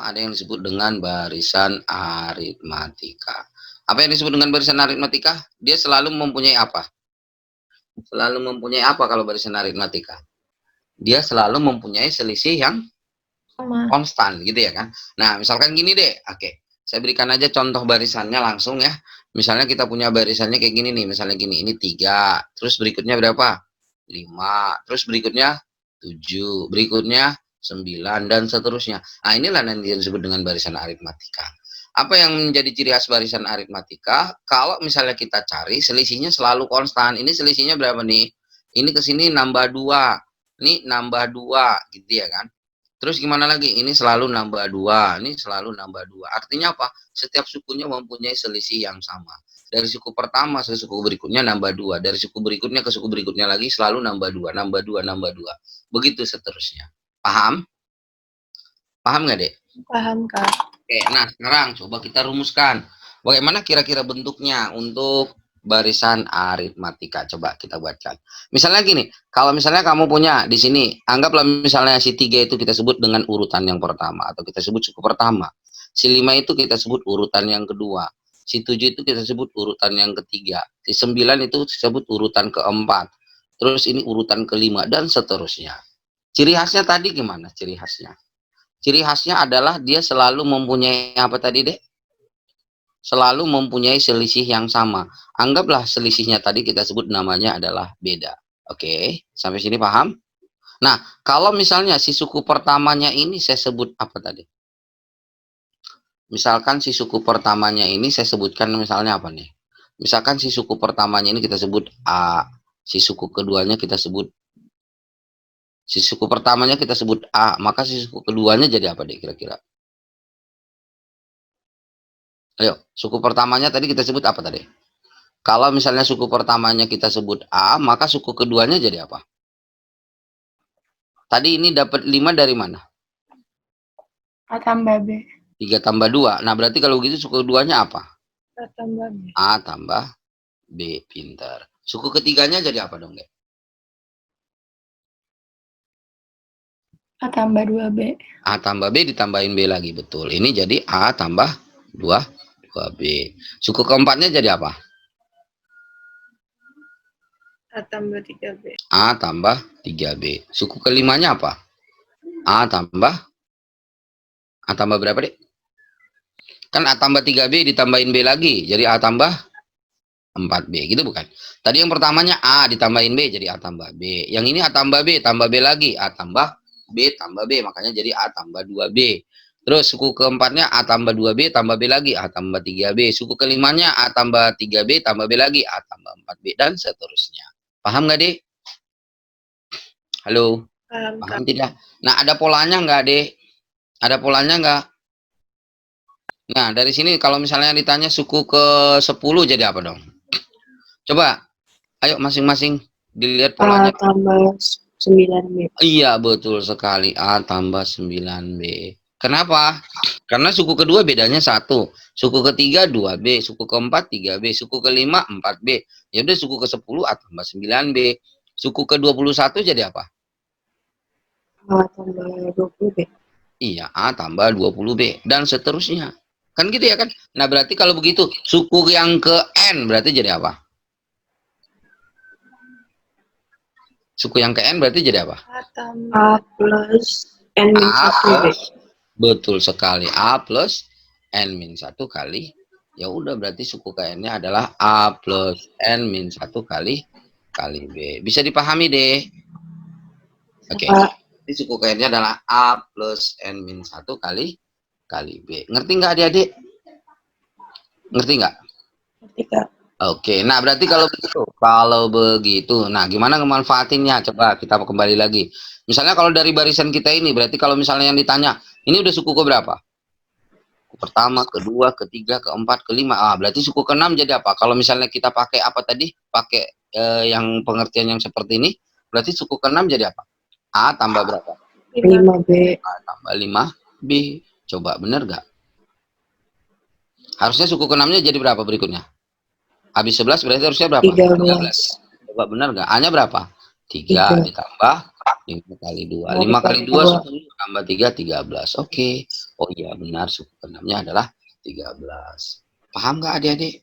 ada yang disebut dengan barisan aritmatika. Apa yang disebut dengan barisan aritmatika? Dia selalu mempunyai apa? Selalu mempunyai apa kalau barisan aritmatika? Dia selalu mempunyai selisih yang konstan gitu ya kan. Nah, misalkan gini deh. Oke. Saya berikan aja contoh barisannya langsung ya. Misalnya kita punya barisannya kayak gini nih, misalnya gini, ini 3, terus berikutnya berapa? 5, terus berikutnya 7, berikutnya 9, dan seterusnya. Nah, inilah yang disebut dengan barisan aritmatika. Apa yang menjadi ciri khas barisan aritmatika? Kalau misalnya kita cari, selisihnya selalu konstan. Ini selisihnya berapa nih? Ini ke sini nambah 2, ini nambah 2, gitu ya kan? Terus gimana lagi? Ini selalu nambah 2, ini selalu nambah 2. Artinya apa? Setiap sukunya mempunyai selisih yang sama. Dari suku pertama ke suku berikutnya nambah 2. Dari suku berikutnya ke suku berikutnya lagi selalu nambah 2, nambah 2, nambah 2. Begitu seterusnya. Paham? Paham nggak, Dek? Paham, Kak. Oke, nah sekarang coba kita rumuskan. Bagaimana kira-kira bentuknya untuk barisan aritmatika? Coba kita buatkan. Misalnya gini, kalau misalnya kamu punya di sini, anggaplah misalnya si 3 itu kita sebut dengan urutan yang pertama, atau kita sebut suku pertama. Si 5 itu kita sebut urutan yang kedua. Si 7 itu kita sebut urutan yang ketiga. Si 9 itu disebut urutan keempat. Terus ini urutan kelima, dan seterusnya. Ciri khasnya tadi gimana ciri khasnya? Ciri khasnya adalah dia selalu mempunyai apa tadi, Dek? Selalu mempunyai selisih yang sama. Anggaplah selisihnya tadi kita sebut namanya adalah beda. Oke, sampai sini paham? Nah, kalau misalnya si suku pertamanya ini saya sebut apa tadi? Misalkan si suku pertamanya ini saya sebutkan misalnya apa nih? Misalkan si suku pertamanya ini kita sebut A, si suku keduanya kita sebut, si suku pertamanya kita sebut A, maka si suku keduanya jadi apa deh kira-kira? Ayo, suku pertamanya tadi kita sebut apa tadi? Kalau misalnya suku pertamanya kita sebut A, maka suku keduanya jadi apa? Tadi ini dapat 5 dari mana? A tambah B. 3 tambah 2. Nah, berarti kalau begitu suku keduanya apa? A tambah B. A tambah B. Pintar. Suku ketiganya jadi apa dong, Dek? A tambah 2B. A tambah B ditambahin B lagi, betul. Ini jadi A tambah 2B. Suku keempatnya jadi apa? A tambah 3B. A tambah 3B. Suku kelimanya apa? A tambah berapa, Dek? Kan A tambah 3B ditambahin B lagi, jadi A tambah 4B, gitu bukan? Tadi yang pertamanya A ditambahin B, jadi A tambah B. Yang ini A tambah B lagi, A tambah B, makanya jadi A tambah 2B. Terus suku keempatnya A tambah 2B tambah B lagi, A tambah 3B. Suku kelimanya A tambah 3B tambah B lagi, A tambah 4B, dan seterusnya. Paham nggak, Dek? Halo? Paham tidak? Nah, ada polanya nggak, Dek? Ada polanya nggak? Nah, dari sini kalau misalnya ditanya suku ke 10 jadi apa dong? Coba, ayo masing-masing dilihat polanya. A tambah 9B. Iya, betul sekali. A tambah 9B. Kenapa? Karena suku kedua bedanya 1. Suku ketiga 2B. Suku keempat 3B. Suku kelima 4B. Ya udah suku ke-10 A tambah 9B. Suku ke-21 jadi apa? A tambah 20B. Iya, A tambah 20B. Dan seterusnya. Kan gitu ya kan? Nah, berarti kalau begitu, suku yang ke N berarti jadi apa? Suku yang ke N berarti jadi apa? A plus N-1B. Betul sekali. A plus N-1 kali. Ya udah berarti suku ke N-nya adalah A plus N-1 kali B. Bisa dipahami deh. Oke. Jadi suku ke N-nya adalah A plus N-1 kali B. Ngerti nggak adik-adik? Ngerti nggak? Ngerti, Kak. Oke, nah berarti kalau begitu, nah gimana ngemanfaatinnya? Coba kita kembali lagi. Misalnya kalau dari barisan kita ini, berarti kalau misalnya yang ditanya, ini udah suku ke berapa? Pertama, kedua, ketiga, keempat, kelima. Ah, berarti suku keenam jadi apa? Kalau misalnya kita pakai apa tadi? Pakai yang pengertian yang seperti ini, berarti suku keenam jadi apa? A tambah berapa? 5B. A tambah 5B. Coba bener gak? Harusnya suku keenamnya jadi berapa berikutnya? Habis 11 berarti harusnya berapa? 13. Coba benar nggak? A-nya berapa? 3 ditambah 5 kali 2. 5 5 kali dikali 2 2. 10 tambah 3 13. Oke. Oh iya benar, suku ke-6-nya adalah 13. Paham nggak adik-adik?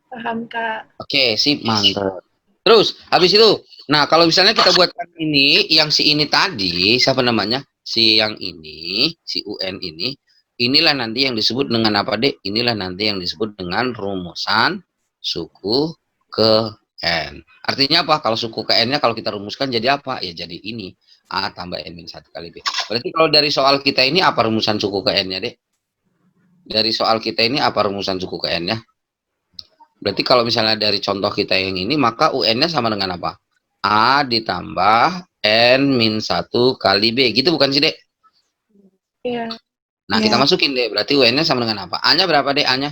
Paham, Kak. Oke, sip, mantap. Terus, habis itu, nah kalau misalnya kita buatkan ini, yang si ini tadi, siapa namanya? Si yang ini, si UN ini, inilah nanti yang disebut dengan apa, Dek? Inilah nanti yang disebut dengan rumusan suku ke N. Artinya apa? Kalau suku ke N-nya kalau kita rumuskan jadi apa? Ya jadi ini. A tambah N-1 kali B. Berarti kalau dari soal kita ini apa rumusan suku ke N-nya, Dek? Dari soal kita ini apa rumusan suku ke N-nya? Berarti kalau misalnya dari contoh kita yang ini, maka UN-nya sama dengan apa? A ditambah N-1 kali B. Gitu bukan sih, Dek? Iya. Nah, kita masukin, Dek. Berarti UN-nya sama dengan apa? A-nya berapa, Dek? A-nya?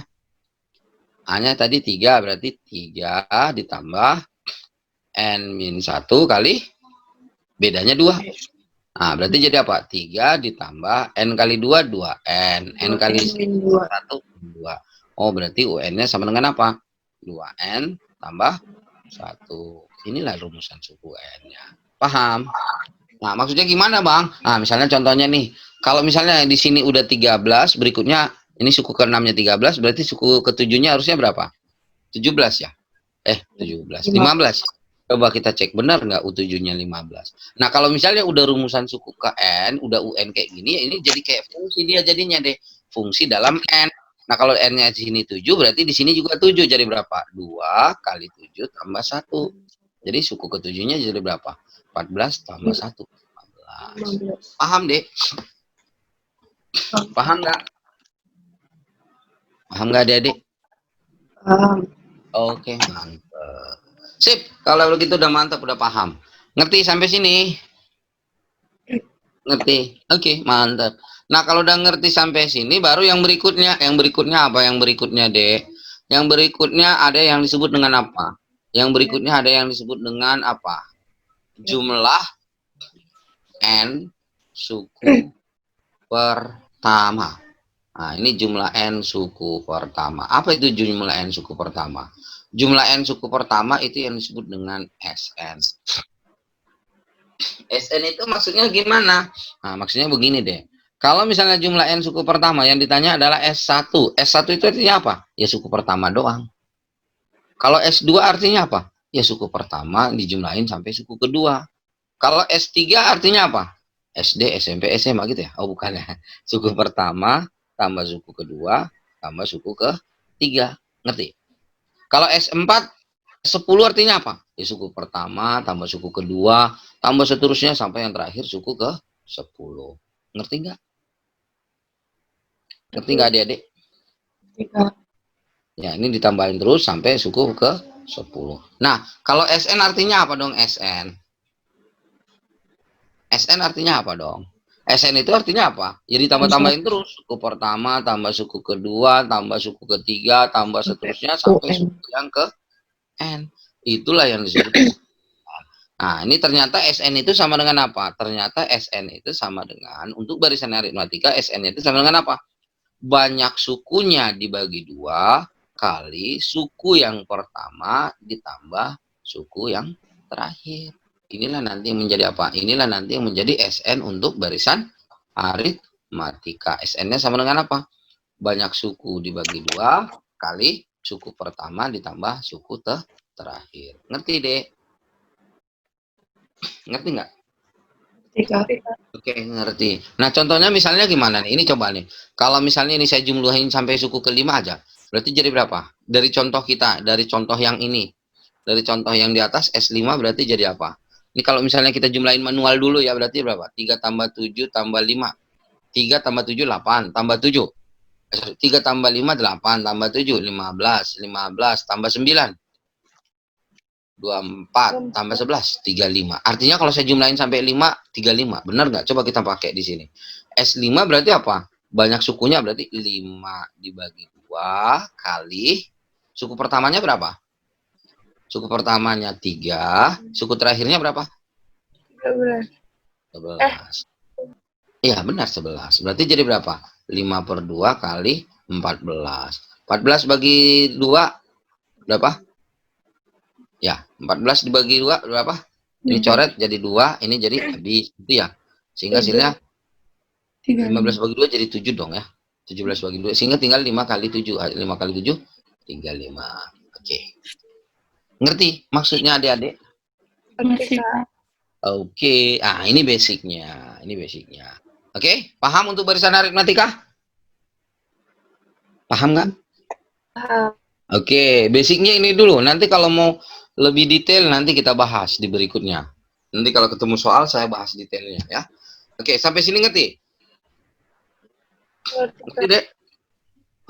A-nya tadi 3. Berarti 3 ditambah N-1 kali bedanya 2. Nah, berarti jadi apa? 3 ditambah N kali 2, 2N. N kali 1, 2. Oh, berarti UN-nya sama dengan apa? 2N tambah 1. Inilah rumusan suku N-nya. Paham? Nah, maksudnya gimana, Bang? Nah, misalnya contohnya nih. Kalau misalnya di sini udah 13, berikutnya ini suku ke-6-nya 13, berarti suku ke-7-nya harusnya berapa? 17 ya? 17. 15. Coba kita cek benar nggak U7-nya 15. Nah, kalau misalnya udah rumusan suku ke N, udah UN kayak gini, ini jadi kayak fungsi dia jadinya deh. Fungsi dalam N. Nah, kalau N-nya di sini 7, berarti di sini juga 7. Jadi berapa? 2 kali 7 tambah 1. Jadi suku ke-7-nya jadi berapa? 14 tambah 1. 15. Paham, Dek? Paham nggak? Paham nggak, Adik? Paham. Oke, mantap. Sip, kalau begitu udah mantap, udah paham. Ngerti sampai sini? Ngerti? Oke, mantap. Nah, kalau udah ngerti sampai sini, baru yang berikutnya. Yang berikutnya apa? Yang berikutnya, Dek? Yang berikutnya ada yang disebut dengan apa? Yang berikutnya ada yang disebut dengan apa? Jumlah N suku pertama. Nah, ini jumlah N suku pertama. Apa itu jumlah N suku pertama? Jumlah N suku pertama itu yang disebut dengan SN. SN itu maksudnya gimana? Nah, maksudnya begini deh. Kalau misalnya jumlah N suku pertama yang ditanya adalah S1. S1 itu artinya apa? Ya suku pertama doang. Kalau S2 artinya apa? Ya suku pertama dijumlahin sampai suku kedua. Kalau S3 artinya apa? SD, SMP, SMA gitu ya? Oh bukan ya. Suku pertama tambah suku kedua tambah suku ketiga. Ngerti? Kalau S4 10 artinya apa? Ya suku pertama tambah suku kedua tambah seterusnya sampai yang terakhir suku ke 10. Ngerti nggak? Ngerti nggak adik-adik? Ya ini ditambahin terus sampai suku ke 10. Nah kalau SN artinya apa dong SN? SN artinya apa dong? SN itu artinya apa? Jadi tambah-tambahin terus. Suku pertama, tambah suku kedua, tambah suku ketiga, tambah seterusnya sampai suku yang ke N. Itulah yang disebut. Nah, ini ternyata SN itu sama dengan apa? Ternyata SN itu sama dengan, untuk barisan aritmatika, SN itu sama dengan apa? Banyak sukunya dibagi 2 kali suku yang pertama ditambah suku yang terakhir. Inilah nanti yang menjadi apa? Inilah nanti yang menjadi SN untuk barisan aritmatika. SN-nya sama dengan apa? Banyak suku dibagi 2 kali suku pertama ditambah suku terakhir. Ngerti, Dek? Ngerti nggak? Oke, ngerti. Nah, contohnya misalnya gimana nih? Ini coba nih. Kalau misalnya ini saya jumlahin sampai suku kelima aja, berarti jadi berapa? Dari contoh kita, dari contoh yang ini. Dari contoh yang di atas S5 berarti jadi apa? Ini kalau misalnya kita jumlahin manual dulu ya, berarti berapa? 3 tambah 7 tambah 5. 3 tambah 7, 8. Tambah 7. 3 tambah 5, 8. Tambah 7, 15. 15 tambah 9. 24 tambah 11, 35. Artinya kalau saya jumlahin sampai 5, 35. Benar nggak? Coba kita pakai di sini. S5 berarti apa? Banyak sukunya berarti 5 dibagi 2 kali suku pertamanya berapa? Suku pertamanya 3, suku terakhirnya berapa? 11. Iya, benar 11. Berarti jadi berapa? 5 per 2 kali 14. 14 bagi 2 berapa? Ya, 14 dibagi 2 berapa? Ini coret jadi 2, ini jadi habis. Itu ya. Sehingga hasilnya 15 bagi 2 jadi 7 dong ya. 17 bagi 2. Sehingga tinggal 5 kali 7. 5 kali 7, 35. Oke. Ngerti maksudnya adik-adik? Oke, Kak. Oke. Ah, ini basicnya. Ini basicnya. Oke. Paham untuk barisan aritmatika? Paham nggak? Paham. Oke. Basicnya ini dulu. Nanti kalau mau lebih detail nanti kita bahas di berikutnya. Nanti kalau ketemu soal saya bahas detailnya ya. Oke. Sampai sini ngerti? Ngerti deh?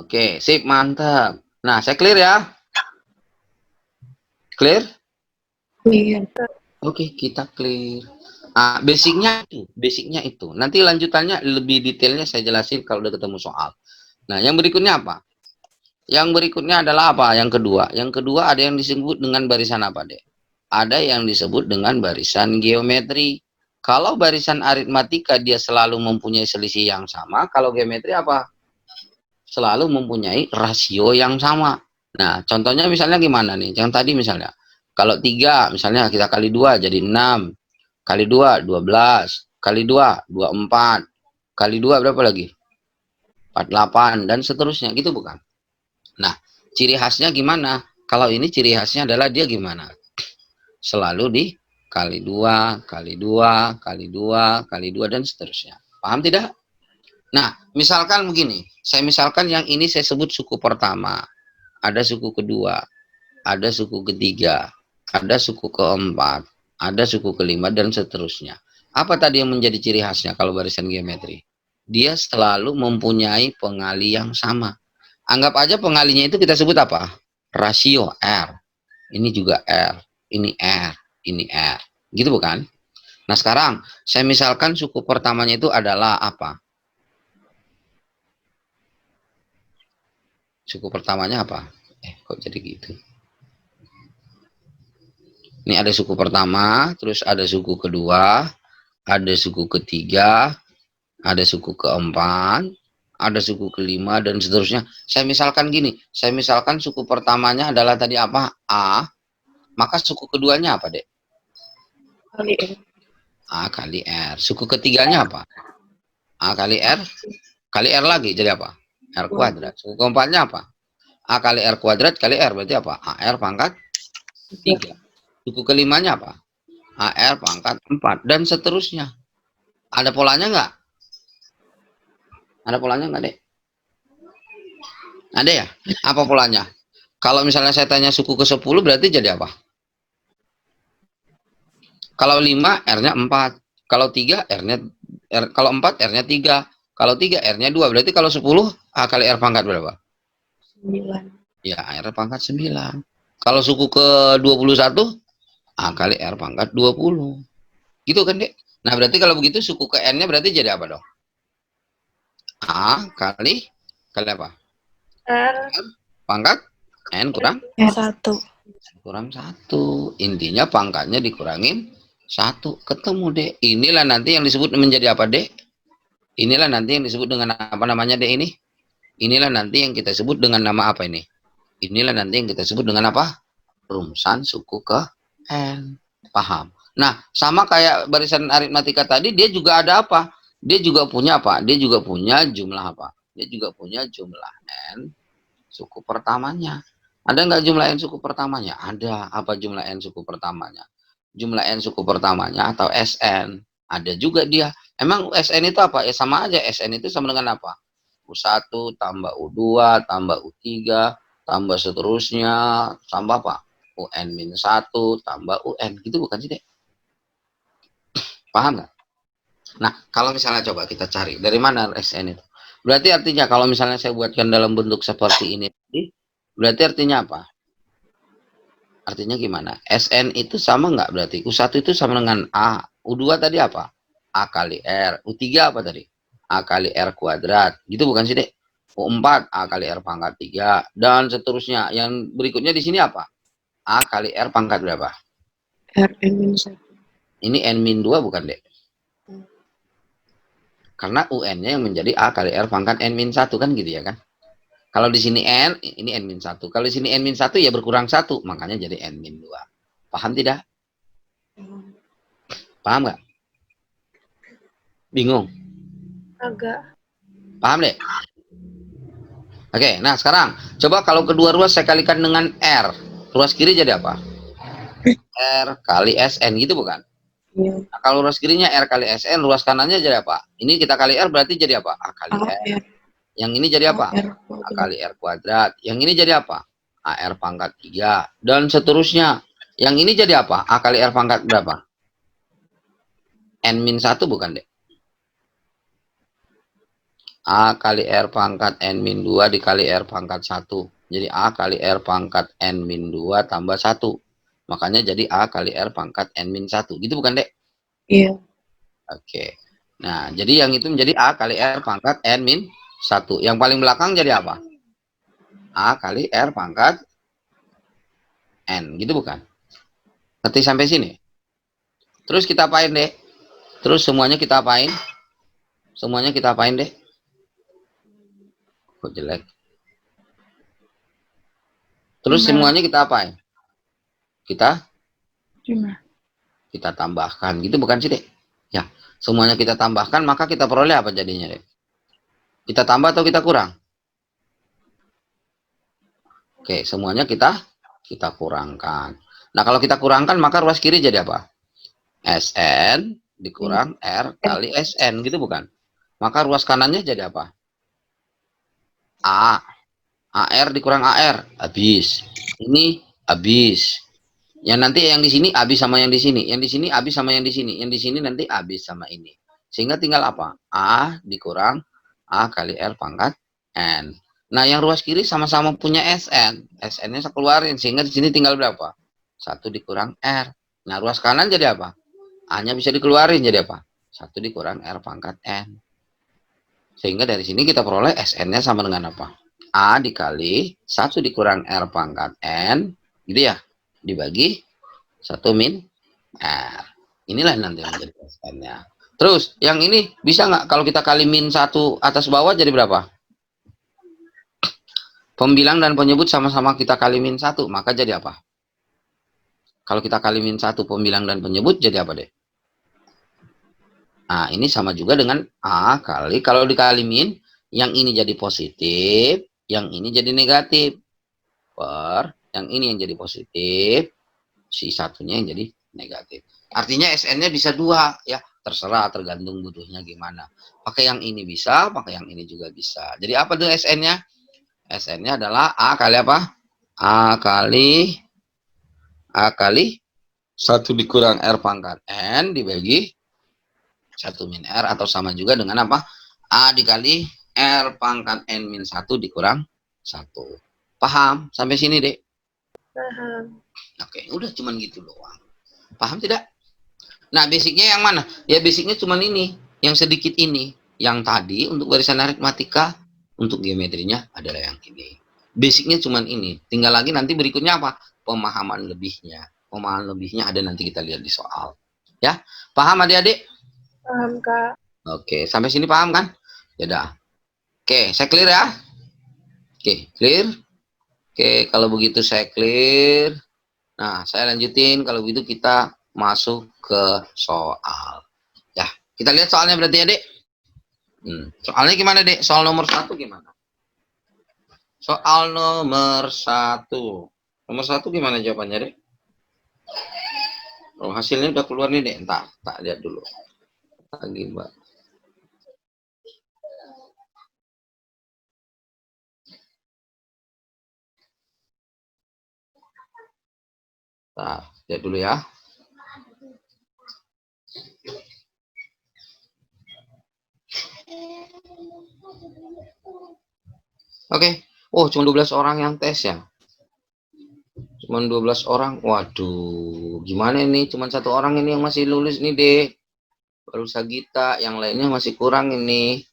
Oke. Sip. Mantap. Nah, saya clear ya. Clear? Clear. Oke, kita clear. Ah, basicnya itu. Nanti lanjutannya lebih detailnya saya jelasin kalau udah ketemu soal. Nah, yang berikutnya apa? Yang berikutnya adalah apa? Yang kedua. Yang kedua ada yang disebut dengan barisan apa, Dek? Ada yang disebut dengan barisan geometri. Kalau barisan aritmatika dia selalu mempunyai selisih yang sama. Kalau geometri apa? Selalu mempunyai rasio yang sama. Nah, contohnya misalnya gimana nih? Yang tadi misalnya. Kalau 3, misalnya kita kali 2 jadi 6. Kali 2, 12. Kali 2, 24. Kali 2 berapa lagi? 48. Dan seterusnya. Gitu bukan? Nah, ciri khasnya gimana? Kalau ini ciri khasnya adalah dia gimana? Selalu dikali 2, kali 2, kali 2, kali 2, dan seterusnya. Paham tidak? Nah, misalkan begini. Saya misalkan yang ini saya sebut suku pertama. Ada suku kedua. Ada suku ketiga. Ada suku keempat. Ada suku kelima, dan seterusnya. Apa tadi yang menjadi ciri khasnya kalau barisan geometri? Dia selalu mempunyai pengali yang sama. Anggap aja pengalinya itu kita sebut apa? Rasio R. Ini juga R. Ini R. Ini R. Gitu bukan? Nah sekarang, saya misalkan suku pertamanya itu adalah apa? Suku pertamanya apa? Kok jadi gitu? Ini ada suku pertama, terus ada suku kedua, ada suku ketiga, ada suku keempat, ada suku kelima, dan seterusnya. Saya misalkan gini, saya misalkan suku pertamanya adalah tadi apa? A, maka suku keduanya apa, Dek? Kali R. A kali R. Suku ketiganya apa? A kali R, kali R lagi, jadi apa? R kuadrat. Suku keempatnya apa? A kali R kuadrat kali R, berarti apa? AR pangkat 3. Suku kelimanya apa? AR pangkat 4, dan seterusnya. Ada polanya nggak? Ada polanya nggak, Dek? Ada ya? Apa polanya? Kalau misalnya saya tanya suku ke 10 berarti jadi apa? Kalau 5 R-nya 4. Kalau 3 R-nya kalau 4 R-nya 3. Kalau 3 R-nya 2. Berarti kalau 10 A kali R pangkat berapa? 9. Ya, R pangkat 9. Kalau suku ke 21 A kali R pangkat 20. Gitu kan, Dek? Nah, berarti kalau begitu suku ke N-nya berarti jadi apa dong? A kali apa? R. Pangkat N kurang? R1. Kurang 1. Intinya pangkatnya dikurangin 1. Ketemu, Dek. Inilah nanti yang disebut menjadi apa, Dek? Inilah nanti yang disebut dengan apa namanya, Dek, ini? Inilah nanti yang kita sebut dengan nama apa ini? Inilah nanti yang kita sebut dengan apa? Rumusan suku ke N. Paham? Nah, sama kayak barisan aritmatika tadi, dia juga ada apa? Dia juga punya apa? Dia juga punya jumlah apa? Dia juga punya jumlah N suku pertamanya. Ada nggak jumlah N suku pertamanya? Ada. Apa jumlah N suku pertamanya? Jumlah N suku pertamanya atau Sn. Ada juga dia. Emang Sn itu apa? Ya sama aja. Sn itu sama dengan apa? U1 tambah U2 tambah U3 tambah seterusnya tambah apa? UN-1 tambah UN. Gitu bukan sih, Dek? Paham nggak? Nah, kalau misalnya coba kita cari dari mana Sn itu. Berarti artinya kalau misalnya saya buatkan dalam bentuk seperti ini, berarti artinya apa? Artinya gimana? Sn itu sama nggak berarti? U1 itu sama dengan A. U2 tadi apa? A kali R. U3 apa tadi? A kali R kuadrat. Gitu bukan sih, Dek? U4 A kali R pangkat 3. Dan seterusnya. Yang berikutnya di sini apa? A kali R pangkat berapa? Rn-1. Ini N-2 bukan, Dek? Karena UN-nya yang menjadi A kali R pangkat N-1 kan gitu ya kan? Kalau di sini N, ini N-1. Kalau di sini N-1 ya berkurang 1, makanya jadi N-2. Paham tidak? Paham nggak? Bingung? Agak. Paham deh? Oke, nah sekarang coba kalau kedua ruas saya kalikan dengan R. Ruas kiri jadi apa? R kali SN gitu bukan? Iya. Nah, kalau ruas kirinya R kali SN, ruas kanannya jadi apa? Ini kita kali R berarti jadi apa? A kali R. AR. Yang ini jadi apa? AR A kuadrat. kali R kuadrat. Yang ini jadi apa? AR pangkat 3. Dan seterusnya. Yang ini jadi apa? A kali R pangkat berapa? N-1 bukan deh? A kali R pangkat N-2 dikali R pangkat 1. Jadi A kali R pangkat N-2 tambah 1. Makanya jadi A kali R pangkat N-1. Gitu bukan, Dek? Iya. Oke. Nah, jadi yang itu menjadi A kali R pangkat N-1. Yang paling belakang jadi apa? A kali R pangkat N. Gitu bukan? Ngerti sampai sini? Terus kita apain, Dek? Terus semuanya kita apain? Semuanya kita apain, Dek? Kok jelek? Terus semuanya kita apain? Kita tambahkan. Gitu bukan sih, Dek? Ya, semuanya kita tambahkan, maka kita peroleh apa jadinya, Dek? Kita tambah atau kita kurang? Oke, semuanya kita kurangkan. Nah, kalau kita kurangkan, maka ruas kiri jadi apa? SN dikurang R kali SN, gitu bukan? Maka ruas kanannya jadi apa? A. AR dikurang AR, habis. Ini habis. Yang nanti yang di sini habis sama yang di sini. Yang di sini habis sama yang di sini. Yang di sini nanti habis sama ini. Sehingga tinggal apa? A dikurang A kali R pangkat N. Nah, yang ruas kiri sama-sama punya SN. SN-nya saya keluarin. Sehingga di sini tinggal berapa? 1 dikurang R. Nah, ruas kanan jadi apa? A-nya bisa dikeluarin jadi apa? 1 dikurang R pangkat N. Sehingga dari sini kita peroleh SN-nya sama dengan apa? A dikali 1 dikurang R pangkat N. Gitu ya? Dibagi 1 min R. Inilah nanti yang menjadi SN-nya. Terus, yang ini bisa nggak kalau kita kali min 1 atas bawah jadi berapa? Pembilang dan penyebut sama-sama kita kali min 1, maka jadi apa? Kalau kita kali min 1 pembilang dan penyebut jadi apa deh? Nah, ini sama juga dengan A kali, kalau dikali min, yang ini jadi positif, yang ini jadi negatif. Per, yang ini yang jadi positif, si satunya yang jadi negatif. Artinya SN-nya bisa 2, ya. Terserah, tergantung butuhnya gimana. Pakai yang ini bisa, pakai yang ini juga bisa. Jadi apa tuh SN-nya? SN-nya adalah A kali apa? A kali 1 dikurang R pangkat N dibagi 1 min R, atau sama juga dengan apa? A dikali R pangkat N min 1 dikurang 1. Paham? Sampai sini, Dek? Paham. Oke, udah cuman gitu doang. Paham tidak? Nah, basicnya yang mana? Ya, basicnya cuman ini. Yang sedikit ini. Yang tadi untuk barisan aritmatika, untuk geometrinya adalah yang ini. Basicnya cuman ini. Tinggal lagi nanti berikutnya apa? Pemahaman lebihnya. Pemahaman lebihnya ada nanti kita lihat di soal. Ya, paham adik-adik? Paham, Kak. Oke, sampai sini paham kan? Ya udah. Oke, saya clear ya. Oke, clear. Oke, kalau begitu saya clear. Nah, saya lanjutin. Kalau begitu kita masuk ke soal. Ya, kita lihat soalnya berarti ya, Dek. Soalnya gimana, Dek? Soal nomor 1 gimana? Soal nomor 1. Nomor 1 gimana jawabannya, Dek? Oh, hasilnya udah keluar nih, Dek. Entar, tak lihat dulu. Lagi, Mbak. Nah, lihat dulu ya. Oke. Oh, cuma 12 orang yang tes ya. Cuma 12 orang. Waduh, gimana ini? Cuma 1 orang ini yang masih lulus nih, Dek. Baru Sagita, yang lainnya masih kurang ini.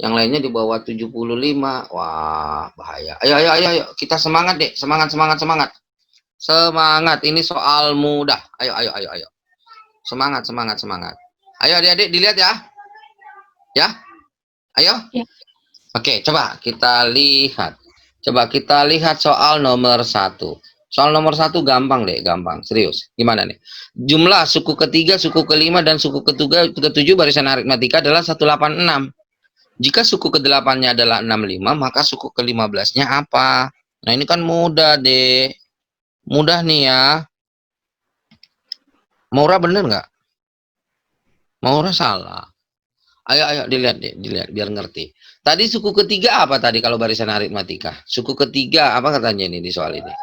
Yang lainnya di bawah 75. Wah, bahaya. Ayo, ayo, ayo, ayo. Kita semangat, Dek. Semangat, semangat, semangat. Semangat. Ini soal mudah. Ayo, ayo, ayo, ayo. Semangat, semangat, semangat. Ayo, adik-adik, dilihat ya. Ya? Ayo. Ya. Oke, coba kita lihat. Coba kita lihat soal nomor 1. Soal nomor 1 gampang deh, gampang. Serius. Gimana nih? Jumlah suku ketiga, suku kelima, dan suku ketujuh barisan aritmatika adalah 186. Jika suku ke-8-nya adalah 65, maka suku ke-15-nya apa? Nah, ini kan mudah deh. Mudah nih ya. Maura bener nggak? Maura salah. Ayo dilihat deh, dilihat biar ngerti. Tadi suku ketiga apa tadi kalau barisan aritmatika? Suku ketiga apa katanya ini di soal ini?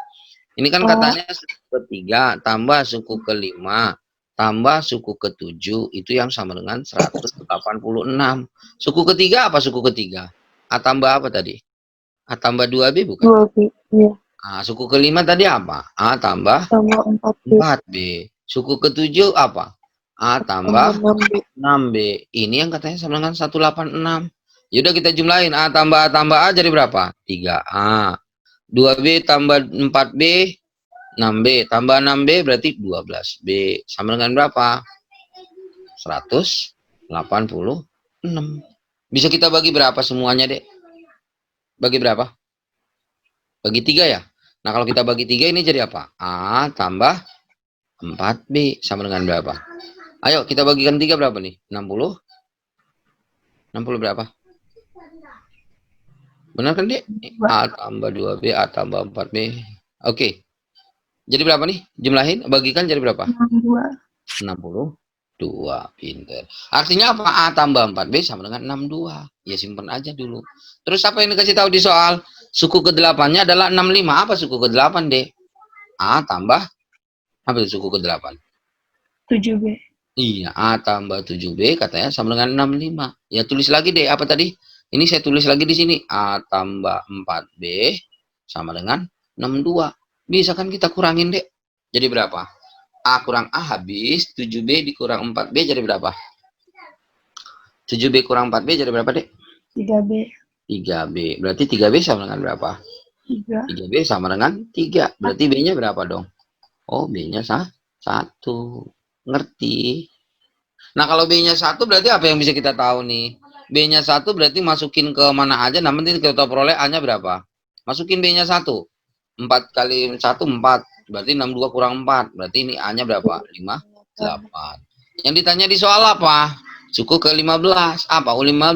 Ini kan katanya suku ketiga tambah suku kelima tambah suku ketujuh itu yang sama dengan 186. Suku ketiga apa suku ketiga? A tambah apa tadi? A tambah 2B bukan? 2B, iya. Suku kelima tadi apa? A tambah Tambah 4B. 4B. Suku ketujuh apa? A tambah 6B. 6B. Ini yang katanya sama dengan 186. Yaudah kita jumlahin. A tambah A jadi berapa? 3A. 2B tambah 4B 6B. Tambah 6B berarti 12B. Sama dengan berapa? 186. Bisa kita bagi berapa semuanya, Dek? Bagi berapa? Bagi 3 ya? Nah, kalau kita bagi 3 ini jadi apa? A tambah 4B sama dengan berapa? Ayo kita bagikan 3 berapa nih? 60? 60 berapa? Benar kan, Dek? A tambah 2B, A tambah 4B. Oke. Jadi berapa nih? Jumlahin, bagikan jadi berapa? 62. Pinter. Artinya apa? A tambah 4B sama dengan 62. Ya simpan aja dulu. Terus apa yang dikasih tahu di soal? Suku ke-8-nya adalah 65. Apa suku ke-8, Dek? A tambah apa itu suku ke-8? 7B. Iya, A tambah 7B katanya sama dengan 65. Ya tulis lagi deh, apa tadi? Ini saya tulis lagi di sini. A tambah 4B sama dengan 62. Bisa kan kita kurangin, Dek? Jadi berapa? A kurang A habis, 7B dikurang 4B jadi berapa? 7B kurang 4B jadi berapa, Dek? 3B. 3B. Berarti 3B sama dengan berapa? 3. 3B sama dengan 3. Berarti B-nya berapa dong? Oh, B-nya 1. Ngerti? Nah, kalau B-nya 1 berarti apa yang bisa kita tahu nih? B-nya 1 berarti masukin ke mana aja, nah nanti kita peroleh A-nya berapa? Masukin B-nya 1. 4 kali 1, 4. Berarti 62 kurang 4. Berarti ini A-nya berapa? 5, 8. Yang ditanya di soal apa? Suku ke-15. Apa? U15.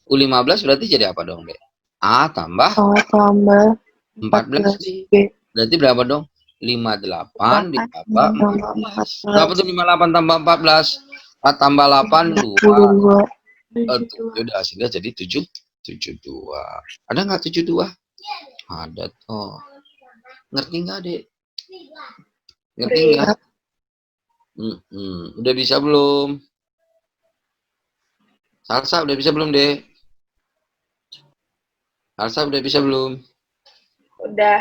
U15 berarti jadi apa dong, Dek? A tambah A tambah 14B. Berarti berapa dong? 58 ditambah 14. Berapa tuh 58 tambah 14? 4 tambah 8, 2. Udah hasilnya jadi 72. Ada nggak 72? Ada toh. Ngerti nggak, Dek? Ngerti nggak? Udah bisa belum? Salsa udah bisa belum, Dek? Salsa udah bisa belum? Udah.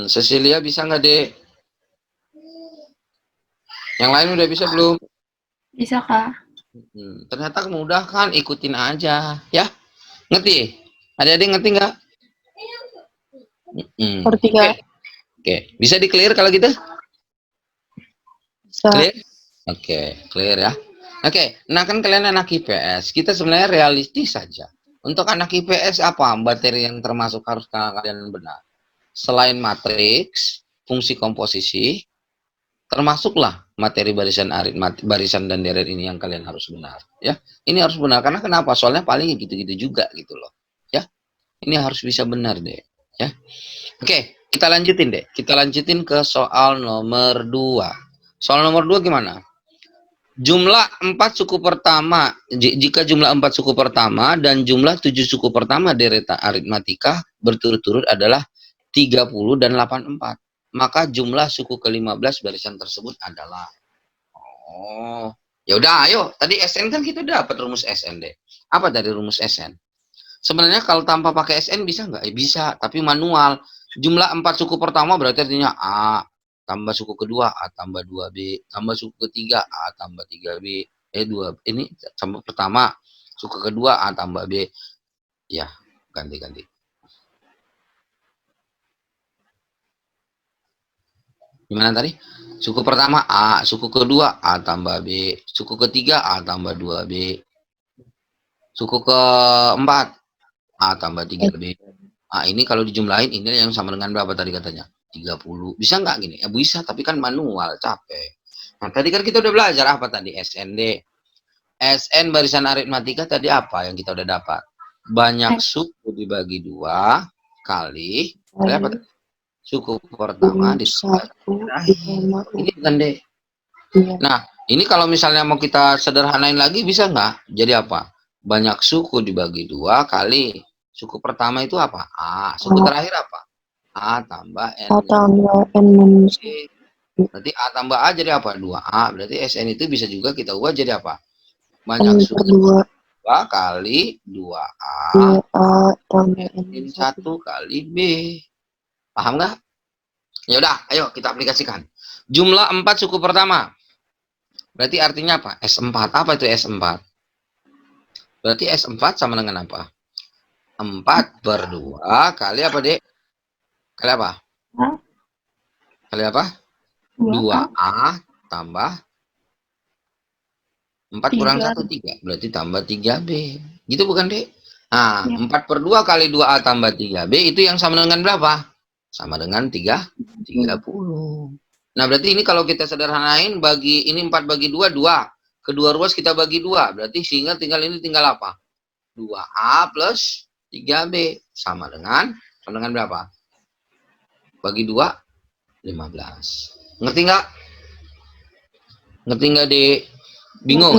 Cecilia bisa nggak, Dek? Yang lain udah bisa belum? Bisa, Kak. Ternyata mudah kan, ikutin aja, ya. Ngerti? Adik-adik ngerti nggak? Ngerti, Kak. Oke. Bisa di-clear kalau gitu? Bisa. Clear? Oke, clear ya. Oke, nah kan kalian anak IPS, kita sebenarnya realistis saja. Untuk anak IPS apa materi yang termasuk harus kalian benar? Selain matriks, fungsi komposisi, termasuklah materi barisan barisan dan deret ini yang kalian harus benar, ya. Ini harus benar karena kenapa? Soalnya paling gitu-gitu juga gitu loh, ya. Ini harus bisa benar deh, ya. Oke, kita lanjutin deh. Kita lanjutin ke soal nomor 2. Soal nomor 2 gimana? Jumlah 4 suku pertama, jika jumlah 4 suku pertama dan jumlah 7 suku pertama deretan aritmatika berturut-turut adalah 30 dan 84. Maka jumlah suku ke-15 barisan tersebut adalah. Oh, ya udah ayo. Tadi SN kan kita dapat rumus SN deh. Apa dari rumus SN? Sebenarnya kalau tanpa pakai SN bisa nggak? Bisa, tapi manual. Jumlah 4 suku pertama berarti artinya A tambah suku kedua A tambah 2B tambah suku ketiga A tambah 3B 2 ini tambah pertama suku kedua A tambah B ya ganti-ganti gimana tadi suku pertama A suku kedua A tambah B suku ketiga A tambah 2B suku keempat A tambah 3B Ah, ini kalau dijumlahin ini yang sama dengan berapa tadi katanya? 30. Bisa nggak gini? Ya bisa, tapi kan manual, capek. Nah, tadi kan kita udah belajar apa tadi? SND. SN barisan aritmatika tadi apa yang kita udah dapat? Banyak suku dibagi 2 kali apa? Suku pertama satu ditambah ini bukan deh. iya. Nah, ini kalau misalnya mau kita sederhanain lagi bisa nggak? Jadi apa? Banyak suku dibagi 2 kali suku pertama itu apa? A. Suku terakhir apa? A tambah N. A tambah N minus. Berarti A tambah A jadi apa? 2A. Berarti SN itu bisa juga kita ubah jadi apa? N Banyak suku per 2 kali 2A 2A tambah N min 1. 1 kali B. Paham nggak? Ya udah, ayo kita aplikasikan. Jumlah 4 suku pertama. Berarti artinya apa? S4. Apa itu S4? Berarti S4 sama dengan apa? 4 per 2 kali apa, Dek? Kali apa? Kali apa? 2A tambah 4 kurang 1, 3. Berarti tambah 3B. Gitu bukan, Dek? Nah, 4 per 2 kali 2A tambah 3B itu yang sama dengan berapa? Sama dengan 30. Nah, berarti ini kalau kita sederhanain, bagi ini 4 bagi 2, 2. Kedua ruas kita bagi 2. Berarti sehingga tinggal ini tinggal apa? 2A plus 3B. Sama dengan berapa? Bagi 2, 15. Ngerti nggak? Ngerti nggak, Dek? Bingung?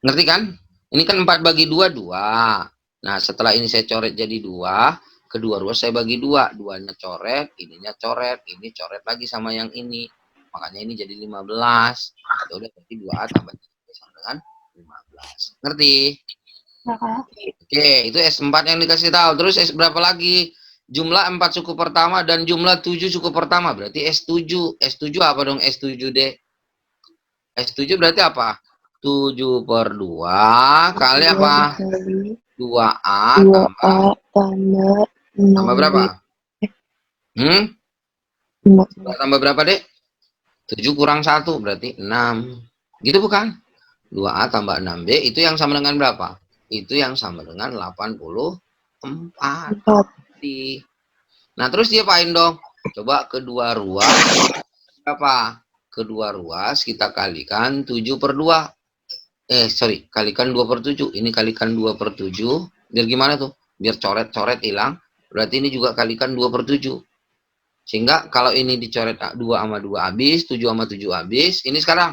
Ngerti kan? Ini kan 4 bagi 2, 2. Nah, setelah ini saya coret jadi 2. Kedua ruas saya bagi 2. 2-nya coret, ininya coret. Ini coret lagi sama yang ini. Makanya ini jadi 15. Ya udah, berarti 2A tambah 3 sama dengan 15. Ngerti? Oke, itu S4 yang dikasih tahu. Terus S berapa lagi? Jumlah 4 suku pertama dan jumlah 7 suku pertama. Berarti S7. S7 apa dong S7, D? S7 berarti apa? 7 per 2 kali apa? 2A tambah berapa? Tambah berapa, Dek? 7 kurang 1 berarti 6. Gitu bukan? 2A tambah 6B itu yang sama dengan berapa? Itu yang sama dengan 84. Nah, terus dia apain dong? Coba kedua ruas berapa? Kedua ruas kita kalikan 7 per 2. Kalikan 2 per 7. Ini kalikan 2 per 7. Biar gimana tuh? Biar coret-coret hilang. Berarti ini juga kalikan 2 per 7. Sehingga kalau ini dicoret 2 sama 2 habis, 7 sama 7 habis. Ini sekarang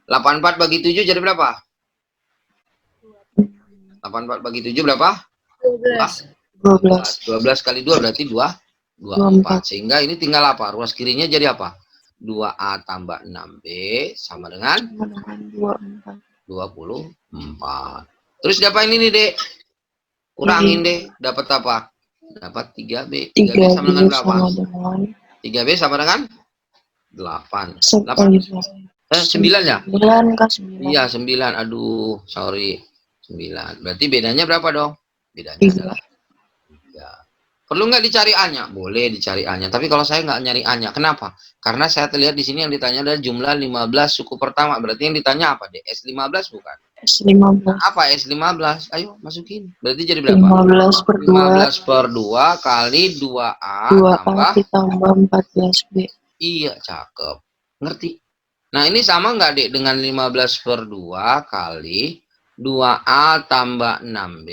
84 bagi 7 jadi berapa? 84 bagi 7 berapa? 12. 12 kali 2 berarti 24. Sehingga ini tinggal apa? Ruas kirinya jadi apa? 2A tambah 6B sama dengan 24. Terus diapain ini, Dek? Kurangin, Dek. Dapat apa? Dapat 3B. 3B sama dengan berapa? 3B sama dengan 8. 9 ya? 9. Iya, 9. Aduh, sorry. 9. Berarti bedanya berapa dong? Bedanya adalah 3. Perlu nggak dicari A-nya? Boleh dicari A-nya. Tapi kalau saya nggak nyari A-nya. Kenapa? Karena saya terlihat di sini yang ditanya adalah jumlah 15 suku pertama. Berarti yang ditanya apa, deh? S15 bukan? S15. Apa S15? Ayo, masukin. Berarti jadi berapa? 15 per 2. 15 per 2 kali 2A, 2A ditambah 14B. Iya, cakep. Ngerti? Nah, ini sama nggak, Dek, dengan 15 per 2 kali 2A tambah 6B.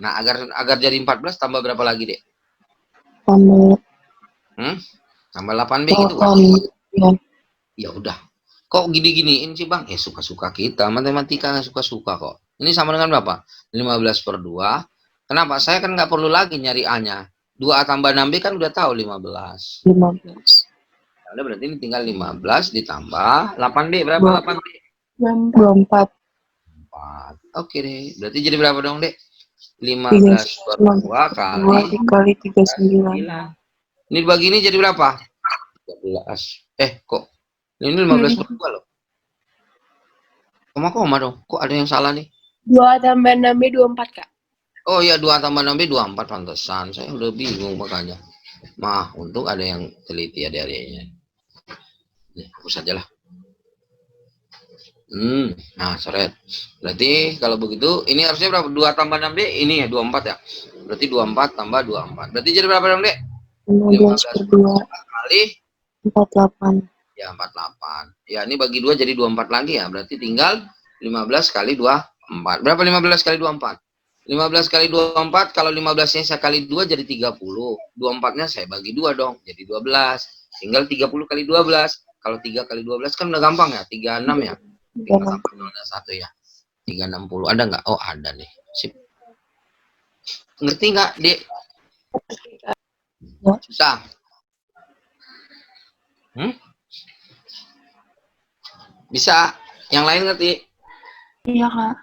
Nah, agar jadi 14 tambah berapa lagi, Dek? Tambah 8B gitu kan? Ya udah. Kok gini-giniin sih, Bang? Suka-suka kita. Matematika nggak suka-suka kok. Ini sama dengan berapa? 15 per 2. Kenapa? Saya kan nggak perlu lagi nyari A-nya. 2A tambah 6B kan udah tahu 15. 15. Udah, berarti ini tinggal 15 ditambah 8B. Berapa 8B? 24. 4. Oke deh. Berarti jadi berapa dong, Dek? 15 per 2 kali 39. Ini bagi ini jadi berapa? 13. Kok ini 15 per 2 loh. Koma-koma dong. Kok ada yang salah nih? 2 tambah 6B 24, Kak. Oh iya, 2 tambah 6B 24, pantesan. Saya udah bingung makanya. Untung ada yang teliti adik-adiknya. Nih, hapus aja lah. Nah, coret. Berarti kalau begitu, ini harusnya berapa? 2 tambah 6B, ini ya, 24 ya? Berarti 24 tambah 24. Berarti jadi berapa dong, Dek? 15/2 kali 48. ya 48. Ya, ini bagi 2 jadi 24 lagi ya. Berarti tinggal 15 kali 24. Berapa 15 kali 24? 15 kali 24, kalau 15-nya saya kali 2 jadi 30. 24-nya saya bagi 2 dong, jadi 12. Tinggal 30 kali 12. Kalau 3 kali 12 kan udah gampang ya, 36 ya. Tinggal tambah 1 ya. 360. Ada nggak? Oh, ada nih. Sip. Ngerti nggak, Dek? Susah. Bisa. Yang lain ngerti? Iya, Kak.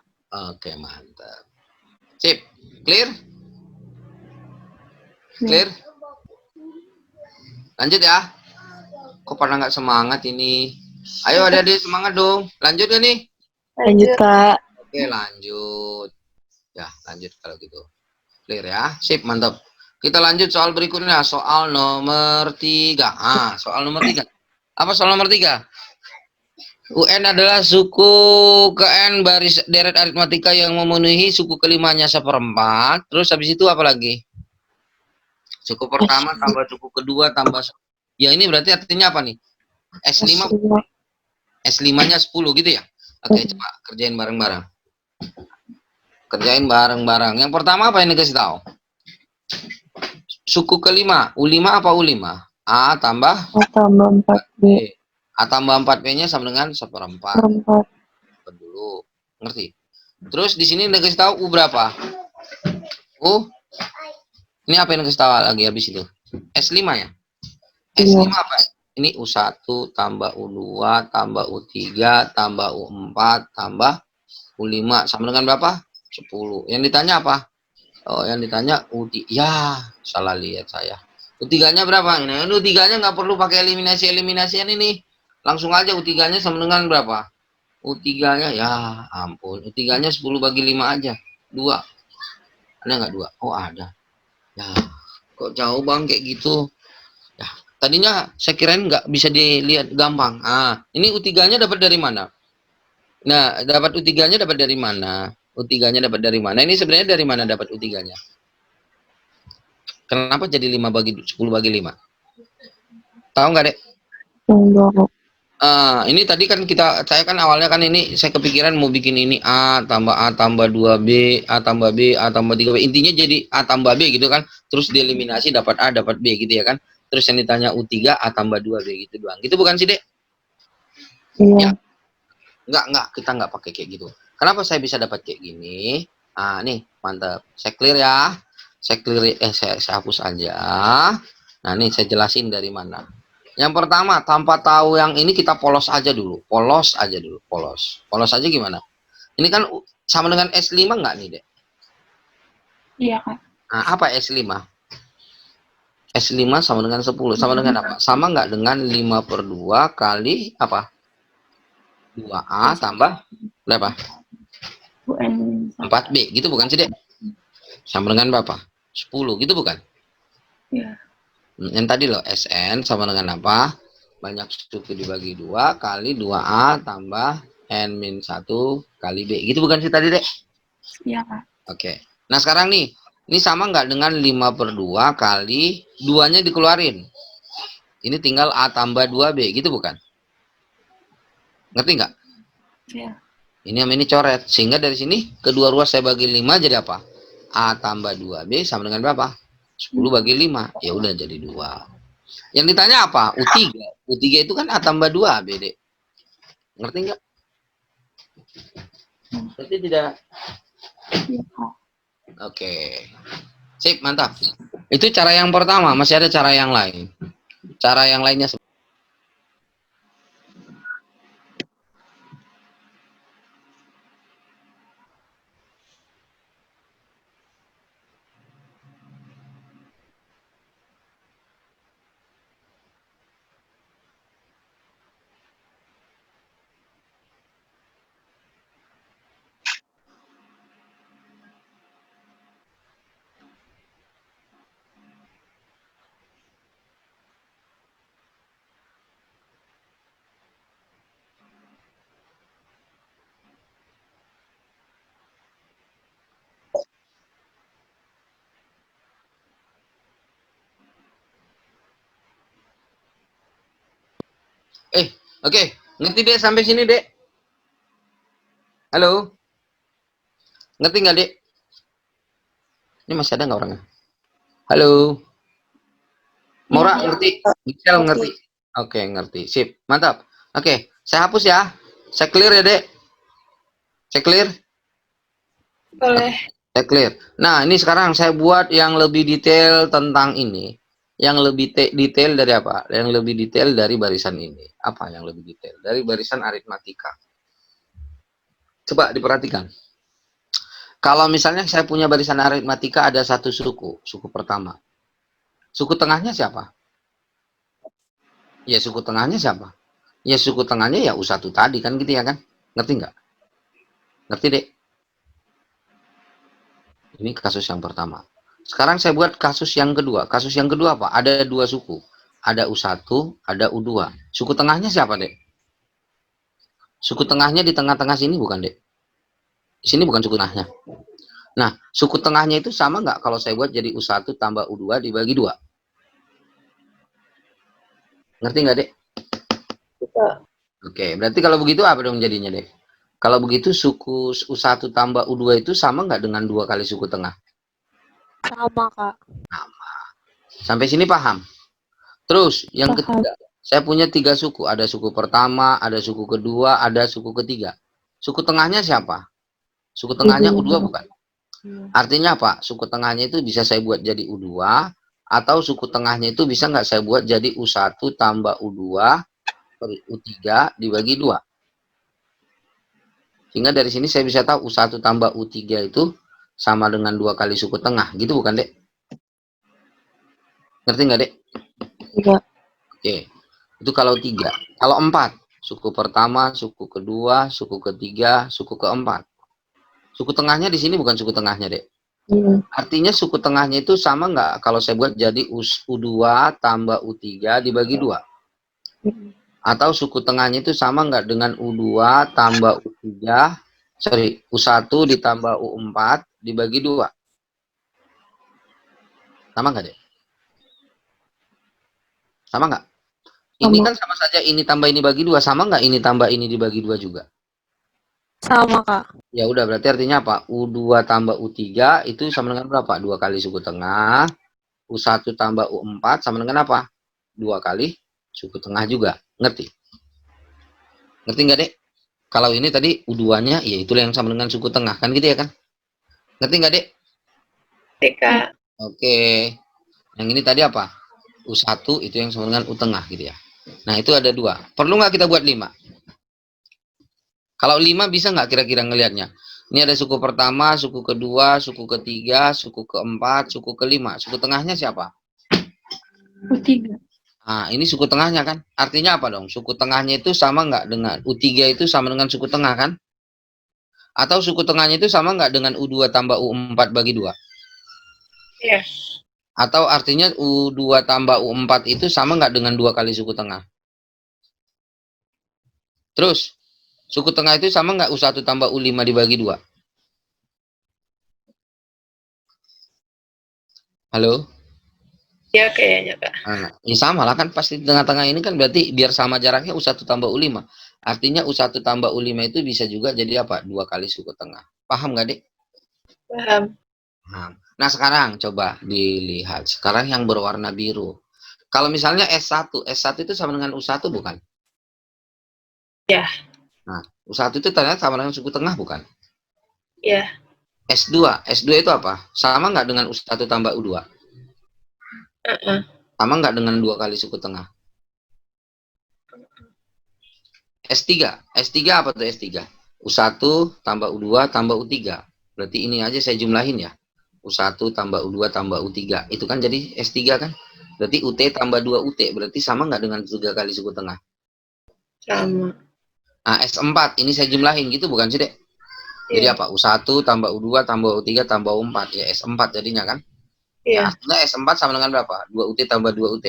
Oke, mantap. Sip. Clear? Clear? Lanjut ya. Kok pada nggak semangat ini? Ayo adik-adik semangat dong. Lanjut gak nih? Lanjut, Kak. Oke, lanjut. Ya, lanjut kalau gitu. Clear ya. Sip, mantap. Kita lanjut soal berikutnya. Soal nomor 3. Soal nomor 3. Apa soal nomor 3? UN adalah suku ke-N baris deret aritmatika yang memenuhi suku kelimanya seperempat. Terus habis itu apa lagi? Suku pertama tambah suku kedua tambah. Ya ini berarti artinya apa nih? S5. S5-nya 10 gitu ya? Oke, coba kerjain bareng-bareng. Kerjain bareng-bareng. Yang pertama apa yang dikasih tahu? Suku kelima, U5 apa U5? A tambah A tambah 4B. A tambah 4B-nya sama dengan seperempat. Dulu. Ngerti? Terus di sini dikasih tahu U berapa? U. Ini apa yang dikasih tahu lagi habis itu? S5 ya? S5 apa? Ini U1 tambah U2 tambah U3 tambah U4 tambah U5 sama dengan berapa? 10. Yang ditanya apa? Oh, yang ditanya U3. Ya, salah lihat saya. U3-nya berapa? Ini U3-nya nggak perlu pakai eliminasi-eliminasian ini. Langsung aja U3-nya sama dengan berapa? U3-nya ya ampun. U3-nya 10 bagi 5 aja. 2. Ada nggak 2? Oh, ada. Ya, kok jauh Bang kayak gitu? Ya, tadinya saya kirain nggak bisa dilihat gampang. Ini U3-nya dapat dari mana? Nah, dapat U3-nya dapat dari mana? U3-nya dapat dari mana? Ini sebenarnya dari mana dapat U3-nya? Kenapa jadi 5 bagi 10 bagi 5? Tahu nggak, Dek? Ini tadi kan saya kan awalnya kan ini saya kepikiran mau bikin ini A tambah 2B, A tambah B, A tambah 3B. Intinya jadi A tambah B gitu kan. Terus dieliminasi dapat A, dapat B gitu ya kan. Terus yang ditanya U3 A tambah 2B gitu doang. Gitu bukan sih, Dek? Iya. Ya. Enggak, kita nggak pakai kayak gitu. Kenapa saya bisa dapat kayak gini? Nih, mantap. Saya clear ya. Saya hapus aja. Nah, nih saya jelasin dari mana. Yang pertama, tanpa tahu yang ini kita polos aja dulu. Polos aja dulu, polos. Polos aja gimana? Ini kan sama dengan S5 nggak nih, Dek? Iya, Kak. Nah, apa S5? S5 sama dengan 10. Sama dengan apa? Sama nggak dengan 5/2 kali apa? 2A tambah berapa? 4B. Gitu bukan sih, Dek? Sama dengan berapa? 10. Gitu bukan? Iya. Yang tadi loh, SN sama dengan apa? Banyak suku dibagi 2 kali 2A tambah N-1 kali B. Gitu bukan sih tadi, Dek? Iya, Kak. Oke. Nah, sekarang nih. Ini sama nggak dengan 5/2 kali 2-nya dikeluarin? Ini tinggal A tambah 2B. Gitu bukan? Ngerti nggak? Iya. Ini coret. Sehingga dari sini, kedua ruas saya bagi 5 jadi apa? A tambah 2B sama dengan berapa? 10 bagi 5. Ya udah jadi 2. Yang ditanya apa? U3. U3 itu kan A tambah 2 B, Dek. Ngerti nggak? Ngerti tidak? Iya, Kak. Oke. Sip, mantap. Itu cara yang pertama. Masih ada cara yang lain. Cara yang lainnya Oke. Ngerti Dek sampai sini, Dek? Halo? Ngerti nggak, Dek? Ini masih ada nggak orangnya? Halo? Mora Iya. ngerti? Michelle ngerti? Oke, ngerti. Sip. Mantap. Oke, saya hapus ya. Saya clear ya, Dek? Saya clear? Boleh. Saya clear. Nah, ini sekarang saya buat yang lebih detail tentang ini. Yang lebih detail dari apa? Yang lebih detail dari barisan ini. Apa yang lebih detail? Dari barisan aritmatika. Coba diperhatikan. Kalau misalnya saya punya barisan aritmatika ada satu suku. Suku pertama. Suku tengahnya siapa? Ya, suku tengahnya siapa? Ya, suku tengahnya ya U1 tadi kan gitu ya kan? Ngerti nggak? Ngerti, Dek? Ini kasus yang pertama. Sekarang saya buat kasus yang kedua. Kasus yang kedua apa? Ada dua suku. Ada U1, ada U2. Suku tengahnya siapa, Dek? Suku tengahnya di tengah-tengah sini bukan, Dek? Di sini bukan suku tengahnya. Nah, suku tengahnya itu sama nggak kalau saya buat jadi U1 tambah U2 dibagi 2? Ngerti nggak, Dek? Bisa. Oke, berarti kalau begitu apa dong jadinya, Dek? Kalau begitu suku U1 tambah U2 itu sama nggak dengan 2 kali suku tengah? Sama, Kak. Sampai sini paham? Terus, yang Paham. ketiga, saya punya 3 suku. Ada suku pertama, ada suku kedua, ada suku ketiga. Suku tengahnya siapa? Suku tengahnya U2 bukan? Artinya apa? Suku tengahnya itu bisa saya buat jadi U2, atau suku tengahnya itu bisa nggak saya buat jadi U1 tambah U2 per U3 dibagi 2. Sehingga dari sini saya bisa tahu U1 tambah U3 itu sama dengan 2 kali suku tengah. Gitu bukan, Dek? Ngerti nggak, Dek? Iya. Oke. Itu kalau 3. Kalau 4, suku pertama, suku kedua, suku ketiga, suku keempat. Suku tengahnya di sini bukan suku tengahnya, Dek. Artinya suku tengahnya itu sama nggak kalau saya buat jadi U2 tambah U3 dibagi 2? Atau suku tengahnya itu sama nggak dengan U2 tambah U3, U1 ditambah U4 dibagi 2? Sama nggak, Dek? Sama nggak? Ini kan sama saja ini tambah ini bagi 2. Sama nggak ini tambah ini dibagi 2 juga? Sama, Kak. Ya udah, berarti artinya apa? U2 tambah U3 itu sama dengan berapa? 2 kali suku tengah. U1 tambah U4 sama dengan apa? 2 kali suku tengah juga. Ngerti? Ngerti nggak, Dek? Kalau ini tadi U2-nya, ya itulah yang sama dengan suku tengah. Kan gitu ya kan? Ngerti nggak, Dek? Kak. Oke. Yang ini tadi apa? U1 itu yang sama dengan U tengah gitu ya. Nah, itu ada 2. Perlu nggak kita buat 5? Kalau 5 bisa nggak kira-kira ngelihatnya? Ini ada suku pertama, suku kedua, suku ketiga, suku keempat, suku kelima. Suku tengahnya siapa? U3. Nah, ini suku tengahnya kan? Artinya apa dong? Suku tengahnya itu sama nggak dengan U3 itu sama dengan suku tengah kan? Atau suku tengahnya itu sama nggak dengan U2 tambah U4 bagi 2? Iya. Atau artinya U2 tambah U4 itu sama nggak dengan 2 kali suku tengah? Terus, suku tengah itu sama nggak U1 tambah U5 dibagi 2? Halo? Iya kayaknya, Kak. Nah, ya sama lah kan, pasti di tengah-tengah ini kan berarti biar sama jaraknya U1 tambah U5. Artinya U1 tambah U5 itu bisa juga jadi apa? 2 kali suku tengah. Paham nggak, Dek? Paham. Nah, sekarang coba dilihat. Sekarang yang berwarna biru. Kalau misalnya S1 itu sama dengan U1 bukan? Ya. Nah, U1 itu ternyata sama dengan suku tengah bukan? Ya. S2 itu apa? Sama nggak dengan U1 tambah U2? Sama nggak dengan 2 kali suku tengah? S3 apa tuh S3? U1 tambah U2 tambah U3. Berarti ini aja saya jumlahin ya. U1 tambah U2 tambah U3. Itu kan jadi S3 kan? Berarti UT tambah 2 UT. Berarti sama nggak dengan 3 kali suku tengah? Sama. Nah, S4 ini saya jumlahin gitu bukan sih, Dek? Jadi apa? U1 tambah U2 tambah U3 tambah U4. Ya S4 jadinya kan? Iya. Nah, artinya S4 sama dengan berapa? 2 UT tambah 2 UT.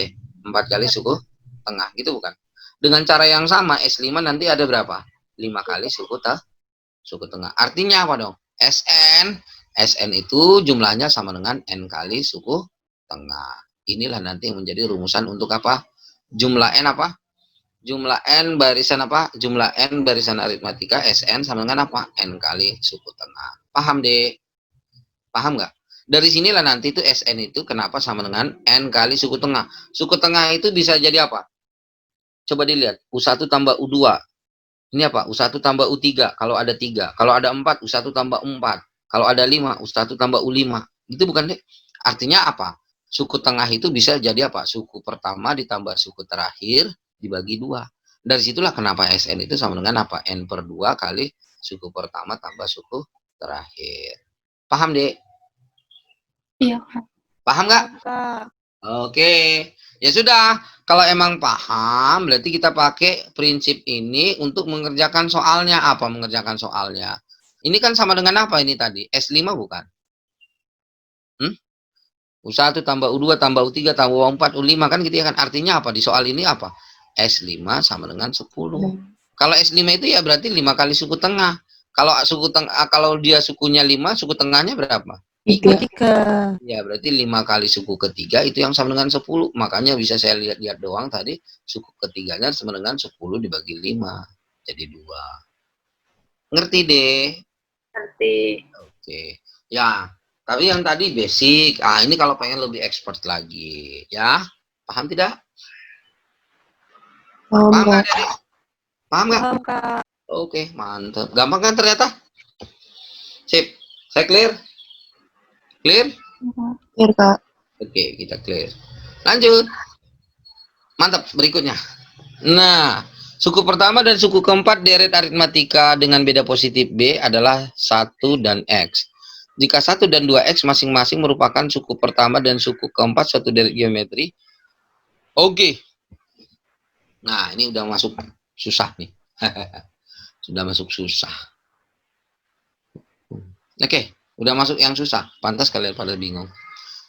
4 kali suku tengah. Gitu bukan? Dengan cara yang sama, S5 nanti ada berapa? 5 kali suku tengah. Artinya apa dong? SN itu jumlahnya sama dengan N kali suku tengah. Inilah nanti yang menjadi rumusan untuk apa? Jumlah N apa? Jumlah N barisan apa? Jumlah N barisan aritmatika Sn sama dengan apa? N kali suku tengah. Paham, Dek? Paham nggak? Dari sinilah nanti itu Sn itu kenapa sama dengan N kali suku tengah. Suku tengah itu bisa jadi apa? Coba dilihat. U1 tambah U2. Ini apa? U1 tambah U3 kalau ada 3. Kalau ada 4, U1 tambah U4. Kalau ada 5, U1 tambah U5. Itu bukan, Dek? Artinya apa? Suku tengah itu bisa jadi apa? Suku pertama ditambah suku terakhir dibagi 2. Dari situlah kenapa Sn itu sama dengan apa? N/2 kali suku pertama tambah suku terakhir. Paham, Dek? Iya, Paham nggak? Kak. Oke. Ya sudah. Kalau emang paham, berarti kita pakai prinsip ini untuk mengerjakan soalnya. Apa mengerjakan soalnya? Ini kan sama dengan apa ini tadi? S5 bukan? U1 tambah U2 tambah U3 tambah U4 U5 kan gitu ya kan. Artinya apa? Di soal ini apa? S5 sama dengan 10. Kalau S5 itu ya berarti 5 kali suku tengah. Kalau suku tengah, kalau dia sukunya 5, suku tengahnya berapa? 3. Ya, berarti 5 kali suku ketiga itu yang sama dengan 10. Makanya bisa saya lihat-lihat doang tadi, suku ketiganya sama dengan 10 dibagi 5. Jadi 2. Ngerti deh? Ngerti. Oke. Ya, tapi yang tadi basic. Ah, ini kalau pengen lebih expert lagi. Ya, paham tidak? Paham nggak, Dede? Paham nggak? Paham, Kak. Oke, mantap. Gampang kan ternyata? Sip. Saya clear? Clear? Clear, Kak. Oke, kita clear. Lanjut. Mantap, berikutnya. Nah, suku pertama dan suku keempat deret aritmatika dengan beda positif B adalah 1 dan X. Jika 1 dan 2X masing-masing merupakan suku pertama dan suku keempat suatu deret geometri. Oke. Nah, ini udah masuk susah nih. Sudah masuk susah. Oke, udah masuk yang susah. Pantas kalian pada bingung.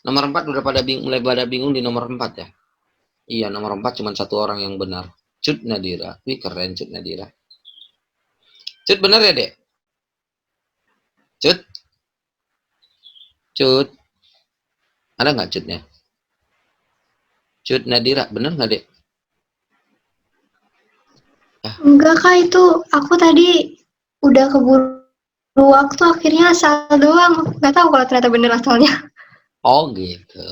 Nomor 4 udah mulai pada bingung di nomor 4 ya. Iya, nomor 4 cuma satu orang yang benar. Cut Nadira. Wih, keren Cut Nadira. Cut bener ya, Dek? Cut? Cut? Ada nggak Cutnya? Cut Nadira, bener nggak, Dek? Ya. Enggak, Kak, itu aku tadi udah keburu waktu, akhirnya asal doang. Nggak tahu kalau ternyata bener asalnya. Oh gitu.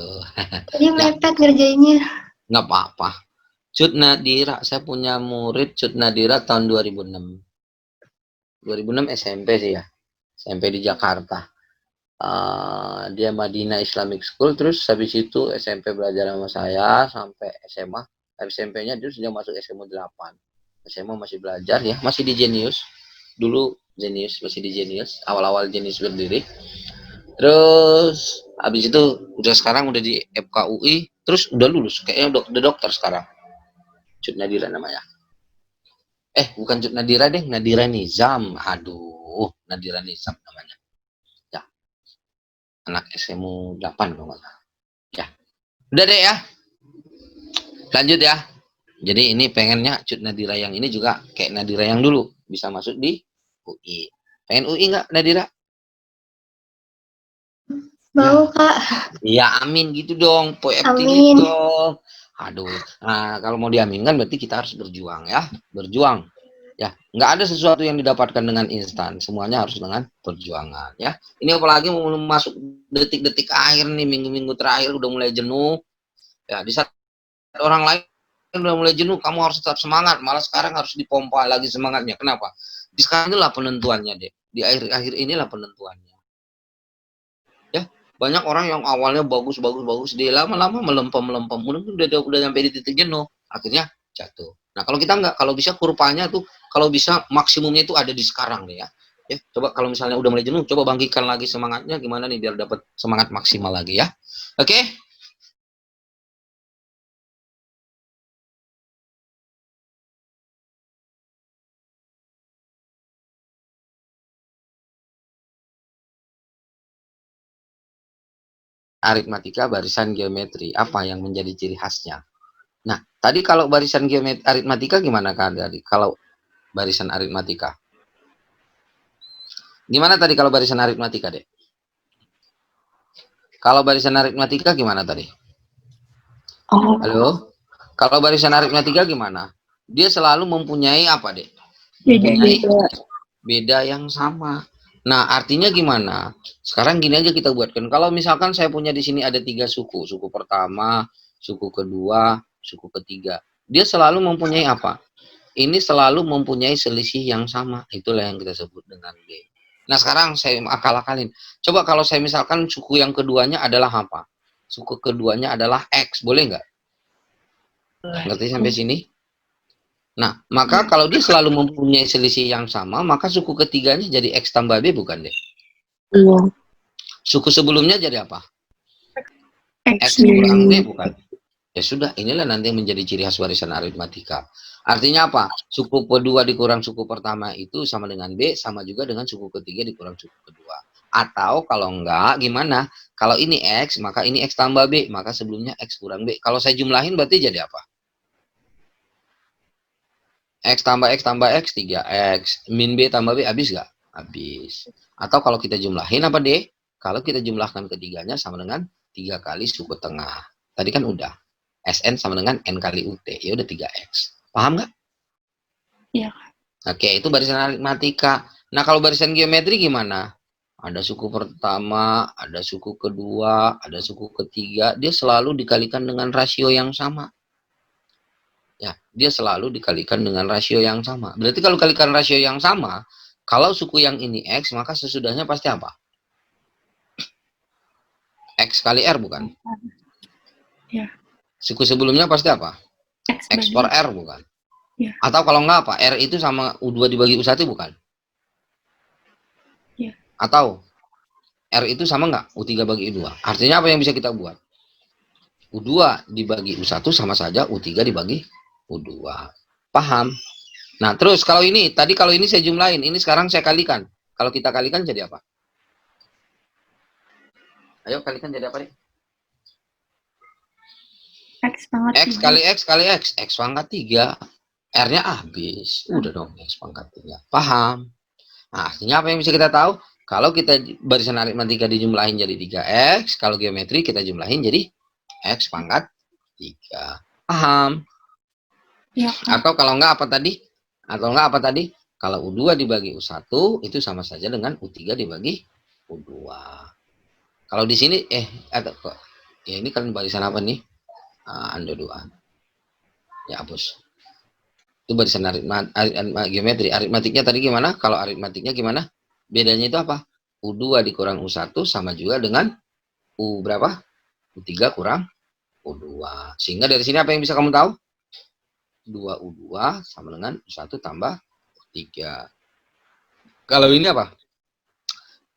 Jadi mepet ngerjainnya. Nggak apa-apa. Cut Nadira, saya punya murid Cut Nadira tahun 2006. 2006 SMP sih ya. SMP di Jakarta. Dia Madinah Islamic School, terus habis itu SMP belajar sama saya sampai SMA. SMP-nya dia sudah masuk SMA 8. SMA masih belajar ya, masih di Genius. Dulu Genius, masih di Genius, awal-awal Genius berdiri. Terus habis itu udah sekarang udah di FKUI, terus udah lulus, kayaknya udah dokter sekarang. Cut Nadira namanya. Bukan Cut Nadira deh, Nadira Nizam. Aduh, Nadira Nizam namanya. Ya. Anak SMU 8 kalau nggak salah. Ya. Udah deh ya. Lanjut ya. Jadi ini pengennya Cut Nadira yang ini juga kayak Nadira yang dulu, bisa masuk di UI. Pengen UI nggak, Nadira? Mau, Kak. Ya amin gitu dong, Amin. dong. Aduh, nah kalau mau diaminkan berarti kita harus berjuang ya, berjuang. Ya, nggak ada sesuatu yang didapatkan dengan instan, semuanya harus dengan perjuangan ya. Ini apalagi mau masuk detik-detik akhir nih, minggu-minggu terakhir udah mulai jenuh. Ya, di saat orang lain udah mulai jenuh, kamu harus tetap semangat. Malah sekarang harus dipompa lagi semangatnya. Kenapa? Di sekarang inilah penentuannya deh. Di akhir-akhir inilah penentuannya. Ya, banyak orang yang awalnya bagus, dia lama-lama melempem. Udah sampai di titik jenuh, akhirnya jatuh. Nah, kalau kita enggak, kalau bisa kurvanya tuh, kalau bisa maksimumnya itu ada di sekarang nih ya. Ya, coba kalau misalnya udah mulai jenuh, coba bangkitkan lagi semangatnya gimana nih biar dapat semangat maksimal lagi ya. Oke? Aritmatika barisan geometri, apa yang menjadi ciri khasnya? Nah, tadi kalau barisan geometri aritmatika gimana kan tadi? Kalau barisan aritmatika. Gimana tadi kalau barisan aritmatika, Dek? Kalau barisan aritmatika gimana tadi? Oh. Halo? Kalau barisan aritmatika gimana? dia selalu mempunyai apa, Dek? Beda. Mempunyai beda yang sama. Nah, artinya gimana? Sekarang gini aja kita buatkan. Kalau misalkan saya punya di sini ada 3 suku. Suku pertama, suku kedua, suku ketiga. Dia selalu mempunyai apa? Ini selalu mempunyai selisih yang sama. Itulah yang kita sebut dengan B. Nah, sekarang saya akal-akalin. Coba kalau saya misalkan suku yang keduanya adalah apa? Suku keduanya adalah X. Boleh nggak? Ngerti sampai sini? Nah, maka kalau dia selalu mempunyai selisih yang sama, maka suku ketiganya jadi X tambah B, bukan, Dek? Iya. Suku sebelumnya jadi apa? X X kurang B, bukan? Ya sudah, inilah nanti yang menjadi ciri khas barisan aritmatika. Artinya apa? Suku kedua dikurang suku pertama itu sama dengan B, sama juga dengan suku ketiga dikurang suku kedua. Atau kalau enggak, gimana? Kalau ini X, maka ini X tambah B, maka sebelumnya X kurang B. Kalau saya jumlahin berarti jadi apa? X tambah X tambah X, 3X. Min B tambah B, habis nggak? Habis. Atau kalau kita jumlahin apa, D? Kalau kita jumlahkan ketiganya sama dengan 3 kali suku tengah. Tadi kan udah. SN sama dengan N kali UT. Ya udah 3X. Paham nggak? Iya. Oke, itu barisan aritmatika. Nah, kalau barisan geometri gimana? Ada suku pertama, ada suku kedua, ada suku ketiga. Dia selalu dikalikan dengan rasio yang sama. Ya, dia selalu dikalikan dengan rasio yang sama. Berarti kalau kalikan rasio yang sama, kalau suku yang ini X, maka sesudahnya pasti apa? X kali R, bukan? Ya. Suku sebelumnya pasti apa? X per R, bukan? Ya. Atau kalau enggak apa? R itu sama U2 dibagi U1, bukan? Ya. Atau R itu sama enggak? U3 bagi U2. Artinya apa yang bisa kita buat? U2 dibagi U1 sama saja U3 dibagi U2. Paham? Nah, terus kalau ini, tadi kalau ini saya jumlahin, ini sekarang saya kalikan. Kalau kita kalikan jadi apa? Ayo kalikan jadi apa, nih? X pangkat X kali X kali X. X pangkat 3. R-nya habis. Udah dong, X pangkat 3. Paham? Nah, artinya apa yang bisa kita tahu? Kalau kita barisan aritmatika dijumlahin jadi 3X, kalau geometri kita jumlahin jadi X pangkat 3. Paham? Ya. Atau kalau enggak apa tadi? Atau enggak apa tadi? Kalau U2 dibagi U1 itu sama saja dengan U3 dibagi U2. Kalau di sini atau kok ya ini kan barisan apa nih? Ando 2. Ya hapus. Itu barisan geometri. Aritmatiknya tadi gimana? Kalau aritmatiknya gimana? Bedanya itu apa? U2 dikurang U1 sama juga dengan U berapa? U3 kurang U2. Sehingga dari sini apa yang bisa kamu tahu? 2U2 sama dengan U1 tambah U3. Kalau ini apa?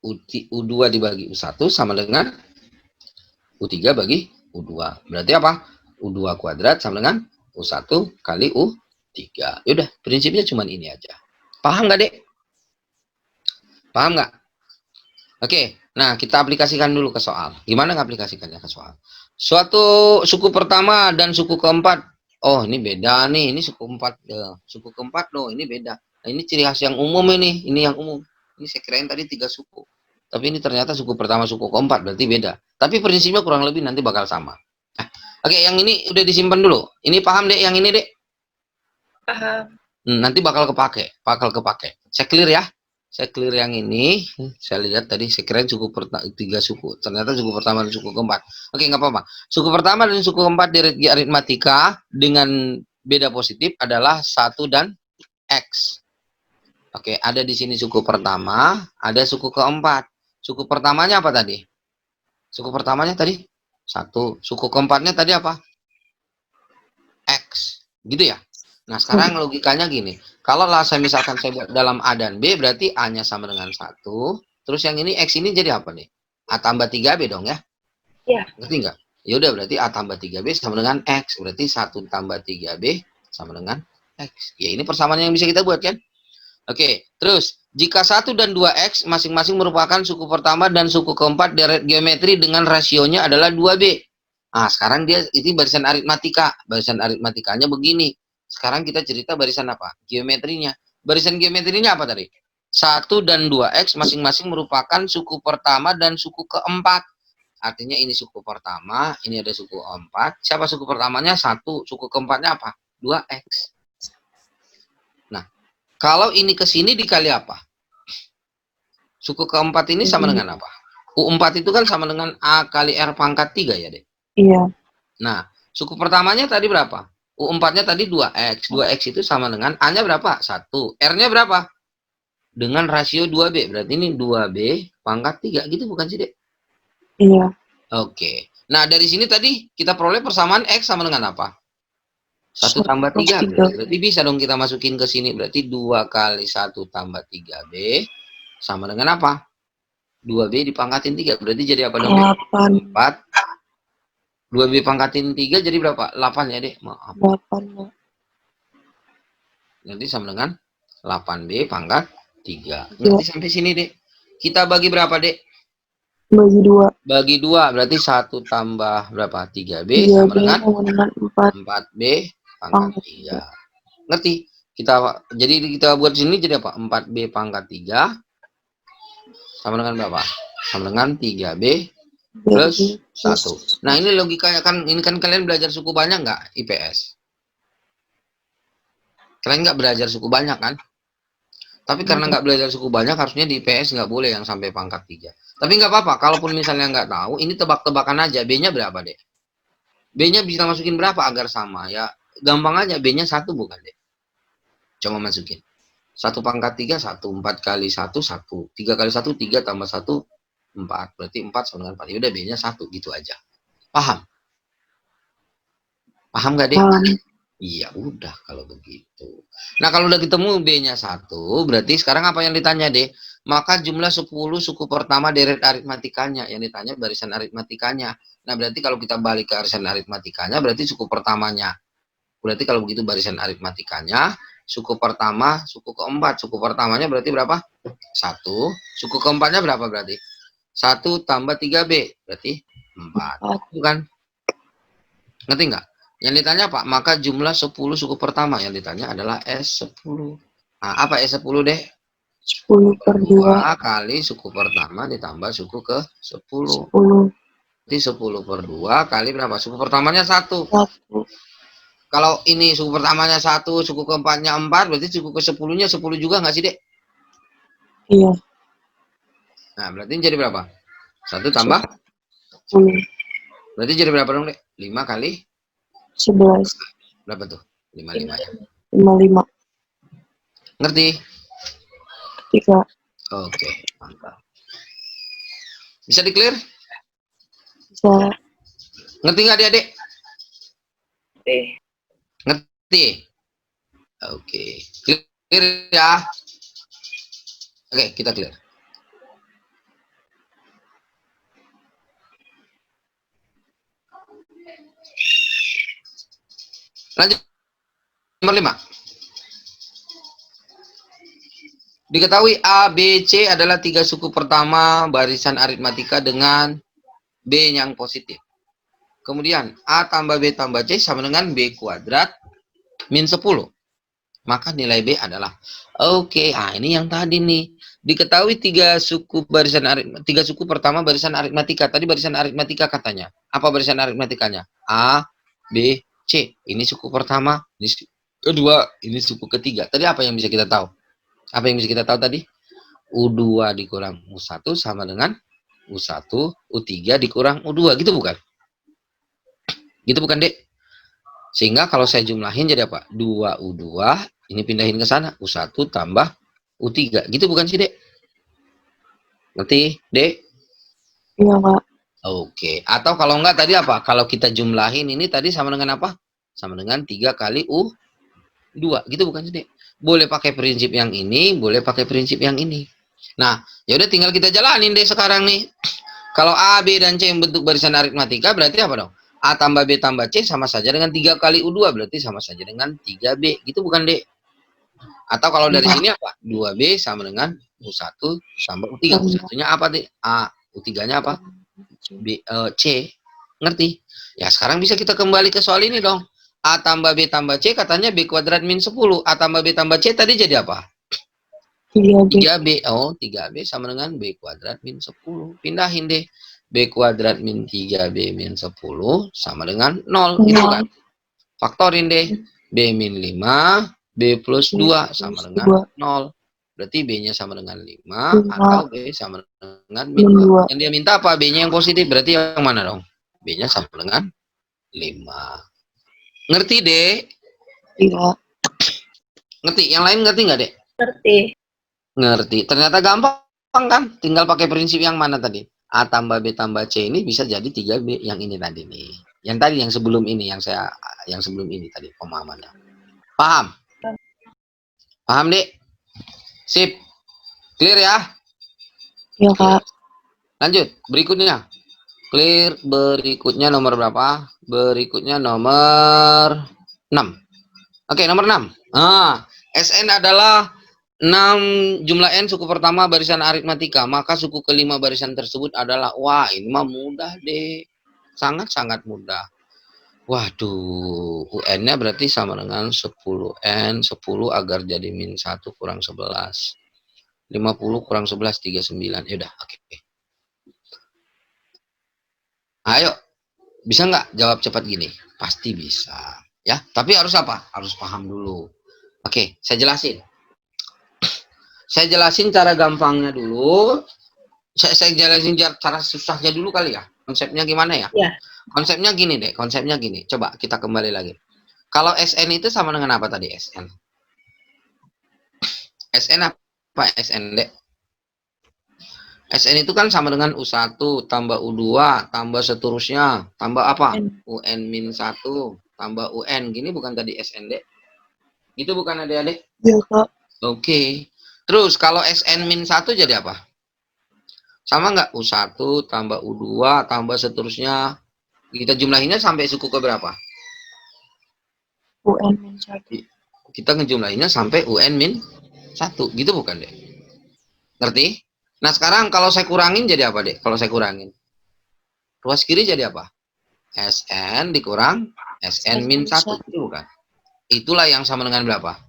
U2 dibagi U1 sama dengan U3 bagi U2. Berarti apa? U2 kuadrat sama dengan U1 kali U3. Yaudah, prinsipnya cuma ini aja. Paham nggak, Dek? Paham nggak? Oke, nah kita aplikasikan dulu ke soal. Gimana ngaplikasikannya ke soal? Suatu suku pertama dan suku keempat. Oh, ini beda nih. Ini suku 4. Suku keempat loh, ini beda. Nah, ini ciri khas yang umum ini. Ini yang umum. Ini saya kirain tadi 3 suku. Tapi ini ternyata suku pertama, suku keempat. Berarti beda. Tapi prinsipnya kurang lebih nanti bakal sama. Oke, yang ini udah disimpan dulu. Ini paham, Dek? Yang ini, Dek? Paham. Nanti bakal kepake. Saya clear ya. Saya clear yang ini. Saya lihat tadi saya kira suku 3 suku. Ternyata suku pertama dan suku keempat. Oke, nggak apa-apa. Suku pertama dan suku keempat di aritmatika dengan beda positif adalah 1 dan X. Oke, ada di sini suku pertama, ada suku keempat. Suku pertamanya apa tadi? Suku pertamanya tadi 1. Suku keempatnya tadi apa? X. Gitu ya? Nah, sekarang logikanya gini. Kalau saya misalkan saya buat dalam A dan B, berarti A-nya sama dengan 1. Terus yang ini X ini jadi apa nih? A tambah 3B dong ya? Iya. Ngerti nggak? Ya udah, berarti A tambah 3B sama dengan X. Berarti 1 tambah 3B sama dengan X. Ya, ini persamaan yang bisa kita buat kan? Oke, terus jika 1 dan 2X masing-masing merupakan suku pertama dan suku keempat deret geometri dengan rasionya adalah 2B. Nah, sekarang ini barisan aritmatika. Barisan aritmatikanya begini. Sekarang kita cerita barisan apa? Geometrinya. Barisan geometrinya apa tadi? 1 dan 2X masing-masing merupakan suku pertama dan suku keempat. Artinya ini suku pertama, ini ada suku keempat. Siapa suku pertamanya? 1. Suku keempatnya apa? 2X. Nah, kalau ini ke sini dikali apa? Suku keempat ini sama dengan apa? U4 itu kan sama dengan A kali R pangkat 3 ya, Dek? Iya. Nah, suku pertamanya tadi berapa? U4-nya tadi 2X. 2X itu sama dengan A-nya berapa? 1. R-nya berapa? Dengan rasio 2B. Berarti ini 2B pangkat 3. Gitu bukan sih, Dek? Iya. Oke. Nah, dari sini tadi kita peroleh persamaan X sama dengan apa? 1 tambah 3. Berarti bisa dong kita masukin ke sini. Berarti 2 kali 1 tambah 3B sama dengan apa? 2B dipangkatin 3. Berarti jadi apa dong? 8. 4. 2B pangkatin 3 jadi berapa? 8 ya, Dek? Maaf. 8. Nanti sama dengan 8B pangkat 3. Ngerti sampai sini, Dek? Kita bagi berapa, Dek? Bagi 2. Bagi 2. Berarti 1 tambah berapa? 3B 3B sama dengan 4. 4B pangkat 3. Ngerti? Jadi kita buat sini jadi apa? 4B pangkat 3 sama dengan berapa? Sama dengan 3B plus 1. Nah, ini logikanya kan, ini kan kalian belajar suku banyak nggak IPS? Kalian nggak belajar suku banyak kan? Tapi karena nggak belajar suku banyak, harusnya di IPS nggak boleh yang sampai pangkat 3. Tapi nggak apa-apa, kalaupun misalnya nggak tahu, ini tebak-tebakan aja. B-nya berapa, Dek? B-nya bisa masukin berapa agar sama? Ya, gampang aja. B-nya 1 bukan, Dek? Coba masukin. 1 pangkat 3, 1. 4 kali 1, 1. 3 kali 1, 3 tambah 1, 4. Berarti 4 sama dengan 4. Yaudah, B-nya 1. Gitu aja. Paham? Paham nggak, Dek? Iya, udah kalau begitu. Nah, kalau udah ketemu B-nya 1, berarti sekarang apa yang ditanya, Dek? Maka jumlah 10 suku pertama deret aritmatikanya. Yang ditanya barisan aritmatikanya. Nah, berarti kalau kita balik ke barisan aritmatikanya, berarti suku pertamanya. Berarti kalau begitu barisan aritmatikanya, suku pertama, suku keempat. Suku pertamanya berarti berapa? 1. Suku keempatnya berapa berarti? 1 tambah 3B. Berarti 4. Bukan? Ngerti nggak? Yang ditanya apa? Maka jumlah 10 suku pertama. Yang ditanya adalah S10. Nah, apa S10, Deh? 10 per 2 kali suku pertama ditambah suku ke 10. 10. Jadi 10 per 2 kali berapa? Suku pertamanya 1. 1. Kalau ini suku pertamanya 1, suku keempatnya 4, berarti suku ke 10-nya 10 juga nggak sih, Dek? Iya. Nah, berarti jadi berapa? 1 tambah 10. Berarti jadi berapa dong, Dek? 5 kali 11. berapa tuh? 55 ya. 55. Ngerti? 3. Oke, mantap. Bisa di-clear? Bisa. Ngerti nggak, Adik-adik? Oke. Ngerti? Oke. Clear ya? Oke, kita clear. Lanjut. Nomor 5. Diketahui A, B, C adalah 3 suku pertama barisan aritmatika dengan B yang positif. Kemudian A tambah B tambah C sama dengan B kuadrat min 10. Maka nilai B adalah oke. Ini yang tadi nih. Diketahui 3 suku barisan aritmatika, 3 suku pertama barisan aritmatika. Tadi barisan aritmatika katanya. Apa barisan aritmatikanya? A, B, C. Ini suku pertama, ini suku kedua, ini suku ketiga. Tadi apa yang bisa kita tahu? Apa yang bisa kita tahu tadi? U2 dikurang U1 sama dengan U1, U3 dikurang U2. Gitu bukan? Gitu bukan, Dek? Sehingga kalau saya jumlahin jadi apa? 2U2, ini pindahin ke sana. U1 tambah U3. Gitu bukan sih, Dek? Ngerti, Dek? Iya, Kak. Oke. Atau kalau enggak tadi apa? Kalau kita jumlahin ini tadi sama dengan apa? Sama dengan 3 kali U2. Gitu bukan sih, Dek? Boleh pakai prinsip yang ini, boleh pakai prinsip yang ini. Nah, ya udah tinggal kita jalanin deh sekarang nih. Kalau A, B, dan C yang bentuk barisan aritmatika berarti apa dong? A tambah B tambah C sama saja dengan 3 kali U2 berarti sama saja dengan 3B. Gitu bukan, Dek? Atau kalau dari sini apa? 2B sama dengan U1 tambah U3. U1-nya apa, Dek? A. U3-nya apa? B, C. Ngerti? Ya sekarang bisa kita kembali ke soal ini dong. A tambah B tambah C katanya B kuadrat min 10. A tambah B tambah C tadi jadi apa? 3B. 3B. Oh, 3B sama dengan B kuadrat min 10. Pindahin deh. B kuadrat min 3B min 10 sama dengan 0. Gitu kan? Faktorin deh. B min 5, B plus 2 plus sama dengan 2. 0. Berarti B-nya sama dengan 5 5. atau B sama dengan min Min 2. 2. Yang dia minta apa? B-nya yang positif. Berarti yang mana dong? B-nya sama dengan 5. Ngerti, Dek? Iya. Ngerti? Yang lain ngerti nggak, Dek? Ngerti. Ngerti. Ternyata gampang kan? Tinggal pakai prinsip yang mana tadi? A tambah B tambah C ini bisa jadi 3B yang ini tadi nih. Yang tadi yang sebelum ini yang sebelum ini tadi pemahamannya. Paham? Paham, Dek? Sip. Clear ya? Iya, Kak. Lanjut. Berikutnya. Clear. Berikutnya nomor berapa? Berikutnya nomor 6. Oke, nomor 6. SN adalah 6 jumlah N suku pertama barisan aritmatika. Maka suku kelima barisan tersebut adalah, wah ini mah mudah deh. Sangat-sangat mudah. Waduh, UN-nya berarti sama dengan 10N, 10 agar jadi min 1 kurang 11. 50 kurang 11, 39. Yaudah, oke. Ayo, bisa nggak jawab cepat gini? Pasti bisa. Ya, tapi harus apa? Harus paham dulu. Oke, saya jelasin. Saya jelasin cara gampangnya dulu. Saya jelasin cara susahnya dulu kali ya. Konsepnya gimana ya? Ya. Konsepnya gini deh, konsepnya gini. Coba kita kembali lagi. Kalau SN itu sama dengan apa tadi SN? SN apa SN, Dek? SN itu kan sama dengan U1 tambah U2 tambah seterusnya. Tambah apa? UN min 1 tambah UN. Gini bukan tadi SN, Dek? Itu bukan adik-adik? Iya, Kak. Oke. Terus kalau SN min 1 jadi apa? Sama nggak? U1 tambah U2 tambah seterusnya. Kita jumlahinnya sampai suku ke berapa? UN min 1. Kita ngejumlahinnya sampai UN min 1. Gitu bukan, Dek? Ngerti? Nah, sekarang kalau saya kurangin jadi apa, Dek? Kalau saya kurangin. Ruas kiri jadi apa? SN dikurang SN min 1. Itu bukan? Itulah yang sama dengan berapa?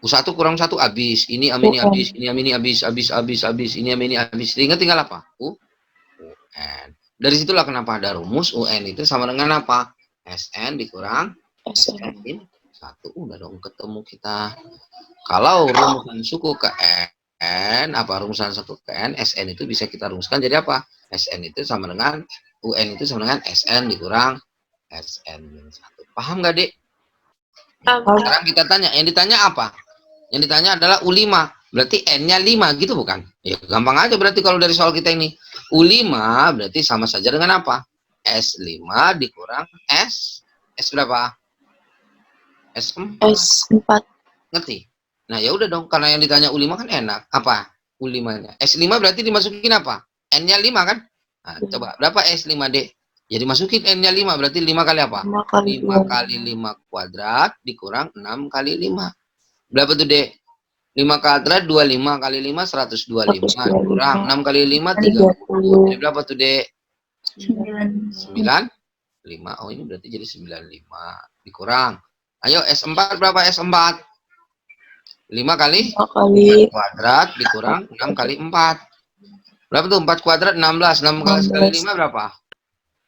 U1 kurang 1 habis. Ini amini habis. Ini amini habis. Habis. Ini amini habis. Tinggal apa? UN. Dari situlah kenapa ada rumus UN itu sama dengan apa? SN dikurang SN min 1. Udah dong ketemu kita. Kalau rumusan suku ke N, apa rumusan suku ke N, SN itu bisa kita rumuskan jadi apa? SN itu sama dengan UN itu sama dengan SN dikurang SN min 1. Paham nggak, Dek? Sekarang kita tanya, yang ditanya apa? Yang ditanya adalah U5. Berarti N-nya 5 gitu bukan? Ya gampang aja berarti kalau dari soal kita ini. U5 berarti sama saja dengan apa? S5 dikurang S berapa? S4. S4. Ngerti? Nah, ya udah dong, karena yang ditanya U5 kan enak. Apa? U5-nya. S5 berarti dimasukin apa? N-nya 5 kan? Nah, coba berapa S5, Dek? Ya dimasukin N-nya 5, berarti 5 kali apa? 5 kali 5 kuadrat dikurang 6 kali 5. Berapa tuh, Dek? 5 kuadrat 25 kali 5 125 kurang 6 kali 5 30. Jadi berapa tuh, Dek? 95. Oh, ini berarti jadi 95 dikurang. Ayo S4 berapa S4? 5 kali 4 kuadrat dikurang 6 kali 4. Berapa tuh 4 kuadrat 16. 6 kali 5 berapa?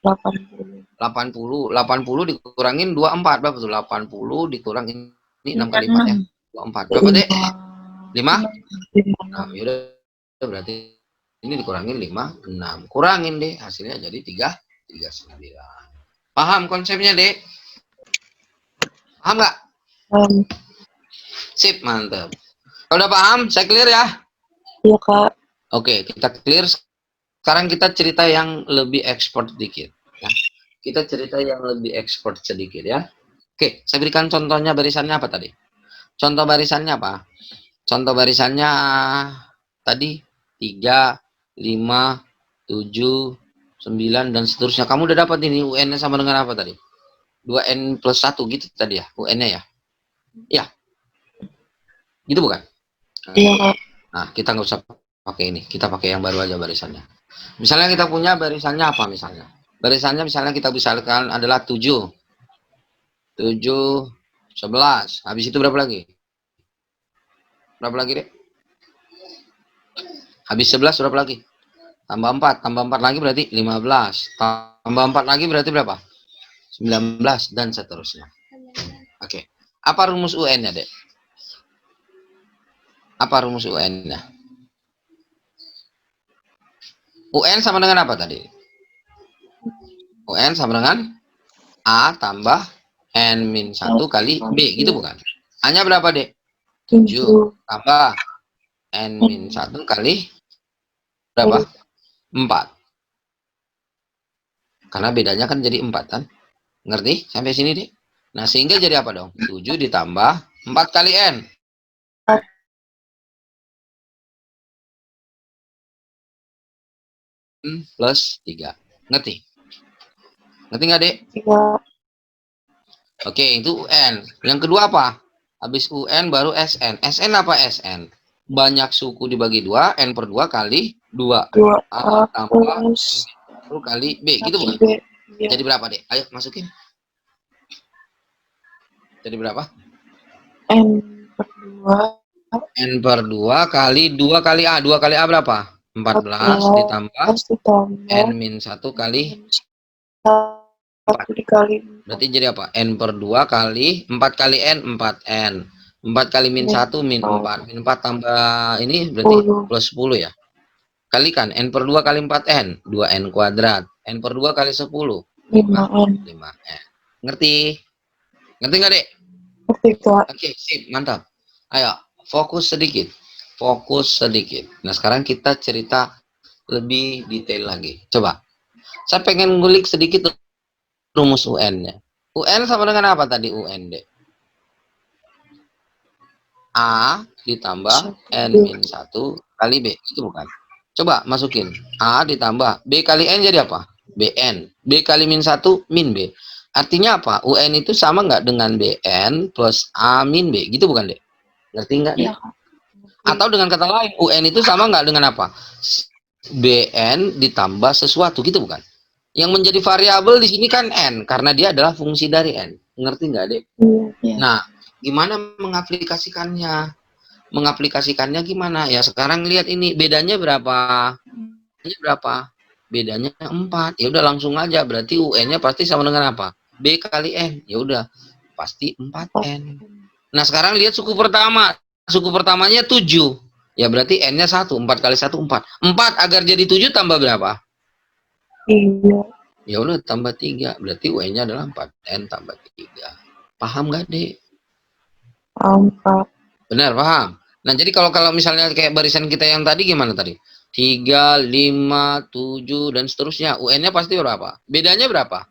80. 80 dikurangin 24 berapa tuh? 80 dikurangin ini 6 kali 4 ya. 24. Berapa, Dek? 5? Nah, yaudah berarti ini dikurangin 5, 6. Kurangin deh, hasilnya jadi 39. Paham konsepnya, Dek? Paham nggak? Sip, mantap. Kalau udah paham, saya clear ya? Iya, Kak. Oke, kita clear. Sekarang kita cerita yang lebih ekspor sedikit. Ya. Kita cerita yang lebih ekspor sedikit ya. Oke, saya berikan contohnya barisannya apa tadi? Contoh barisannya apa? Contoh barisannya tadi 3, 5, 7, 9, dan seterusnya. Kamu udah dapat ini UN-nya sama dengan apa tadi? 2N plus 1 gitu tadi ya, UN-nya ya? Ya. Gitu bukan? Iya, Kak. Nah, kita nggak usah pakai ini. Kita pakai yang baru aja barisannya. Misalnya kita punya barisannya apa misalnya? Barisannya misalnya kita misalkan adalah 7. 7, 11. Habis itu berapa lagi? Berapa lagi, Dek? Habis 11 berapa lagi? Tambah 4. Tambah 4 lagi berarti 15. Tambah 4 lagi berarti berapa? 19 dan seterusnya. Oke. Apa rumus UN-nya, Dek? Apa rumus UN-nya? UN sama dengan apa tadi? UN sama dengan A tambah N min 1 kali B, gitu bukan? A-nya berapa, Dek? 7 tambah N min 1 kali berapa? 4. Karena bedanya kan jadi 4 kan? Ngerti? Sampai sini, Dek? Nah, sehingga jadi apa dong? 7 ditambah 4 kali N. Plus 3. Ngerti? Ngerti nggak, Dek? Iya. Oke, itu UN. Yang kedua apa? Habis UN baru SN. SN apa SN? Banyak suku dibagi 2, N per 2 kali 2. 2A A tambah plus 1 kali B. Gitu bukan? B. Iya. Jadi berapa, Dek? Ayo, masukin. Jadi berapa? N per 2. N per 2 kali 2 kali A. 2 kali A berapa? 14 ditambah N min 1 kali 1 dikali. berarti jadi apa? N per 2 kali 4 kali N, 4N. 4 kali min 1, min 4. Min 4 tambah ini berarti plus 10 ya. Kalikan N per 2 kali 4N, 2N kuadrat. N per 2 kali 10, 5N. 5N. Ngerti? Ngerti nggak, Dek? Ngerti, Kak. Oke, sip, mantap. Ayo, fokus sedikit. Fokus sedikit. Nah, sekarang kita cerita lebih detail lagi. Coba. Saya pengen ngulik sedikit rumus UN-nya. UN sama dengan apa tadi UN, Dek? A ditambah N min 1 kali B. Itu bukan? Coba masukin. A ditambah B kali N jadi apa? BN. B kali min 1 min B. Artinya apa? UN itu sama nggak dengan BN plus A min B? Gitu bukan, Dek? Ngerti nggak, Dek? Iya, Kak. Atau dengan kata lain, UN itu sama nggak dengan apa? BN ditambah sesuatu, gitu bukan? Yang menjadi variabel di sini kan N, karena dia adalah fungsi dari N. Ngerti nggak, Dek? Iya. Nah, gimana mengaplikasikannya? Mengaplikasikannya gimana? Ya sekarang lihat ini, bedanya berapa? Bedanya berapa? Bedanya 4. Ya udah langsung aja, berarti UN-nya pasti sama dengan apa? B kali N. Ya udah, pasti 4N. Nah, sekarang lihat suku pertama. Suku pertamanya 7. Ya berarti N-nya 1. 4 kali 1, 4. 4 agar jadi 7 tambah berapa? Iya. Ya udah tambah 3. Berarti UN-nya adalah 4N tambah 3. Paham nggak, Dek? Paham, Kak. Benar, paham. Nah, jadi kalau misalnya kayak barisan kita yang tadi gimana tadi? 3, 5, 7 dan seterusnya. UN-nya pasti berapa? Bedanya berapa?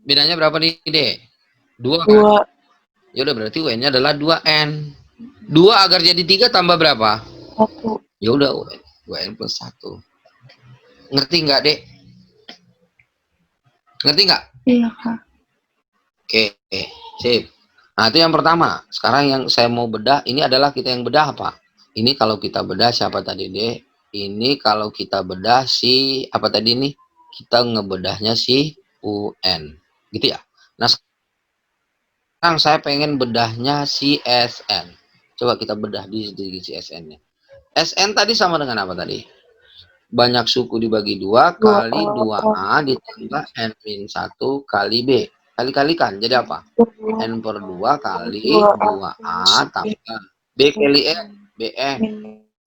Bedanya berapa nih, Dek? 2 kan? 2. Ya udah berarti UN-nya adalah 2N. 2 agar jadi 3 tambah berapa? 1. Ya udah UN plus 1. Ngerti nggak, Dek? Ngerti nggak? Iya, Kak. Oke, sip. Nah, itu yang pertama. Sekarang yang saya mau bedah, ini adalah kita yang bedah apa? Ini kalau kita bedah siapa tadi, Dek? Ini kalau kita bedah si, apa tadi nih? Kita ngebedahnya si UN. Gitu ya? Nah, sekarang saya pengen bedahnya si SN. Coba kita bedah di si SN-nya. SN tadi sama dengan apa tadi? Banyak suku dibagi 2 kali 2A ditambah N min 1 kali B. Kali-kalikan, jadi apa? N per 2 kali 2A tambah B kali N, BN.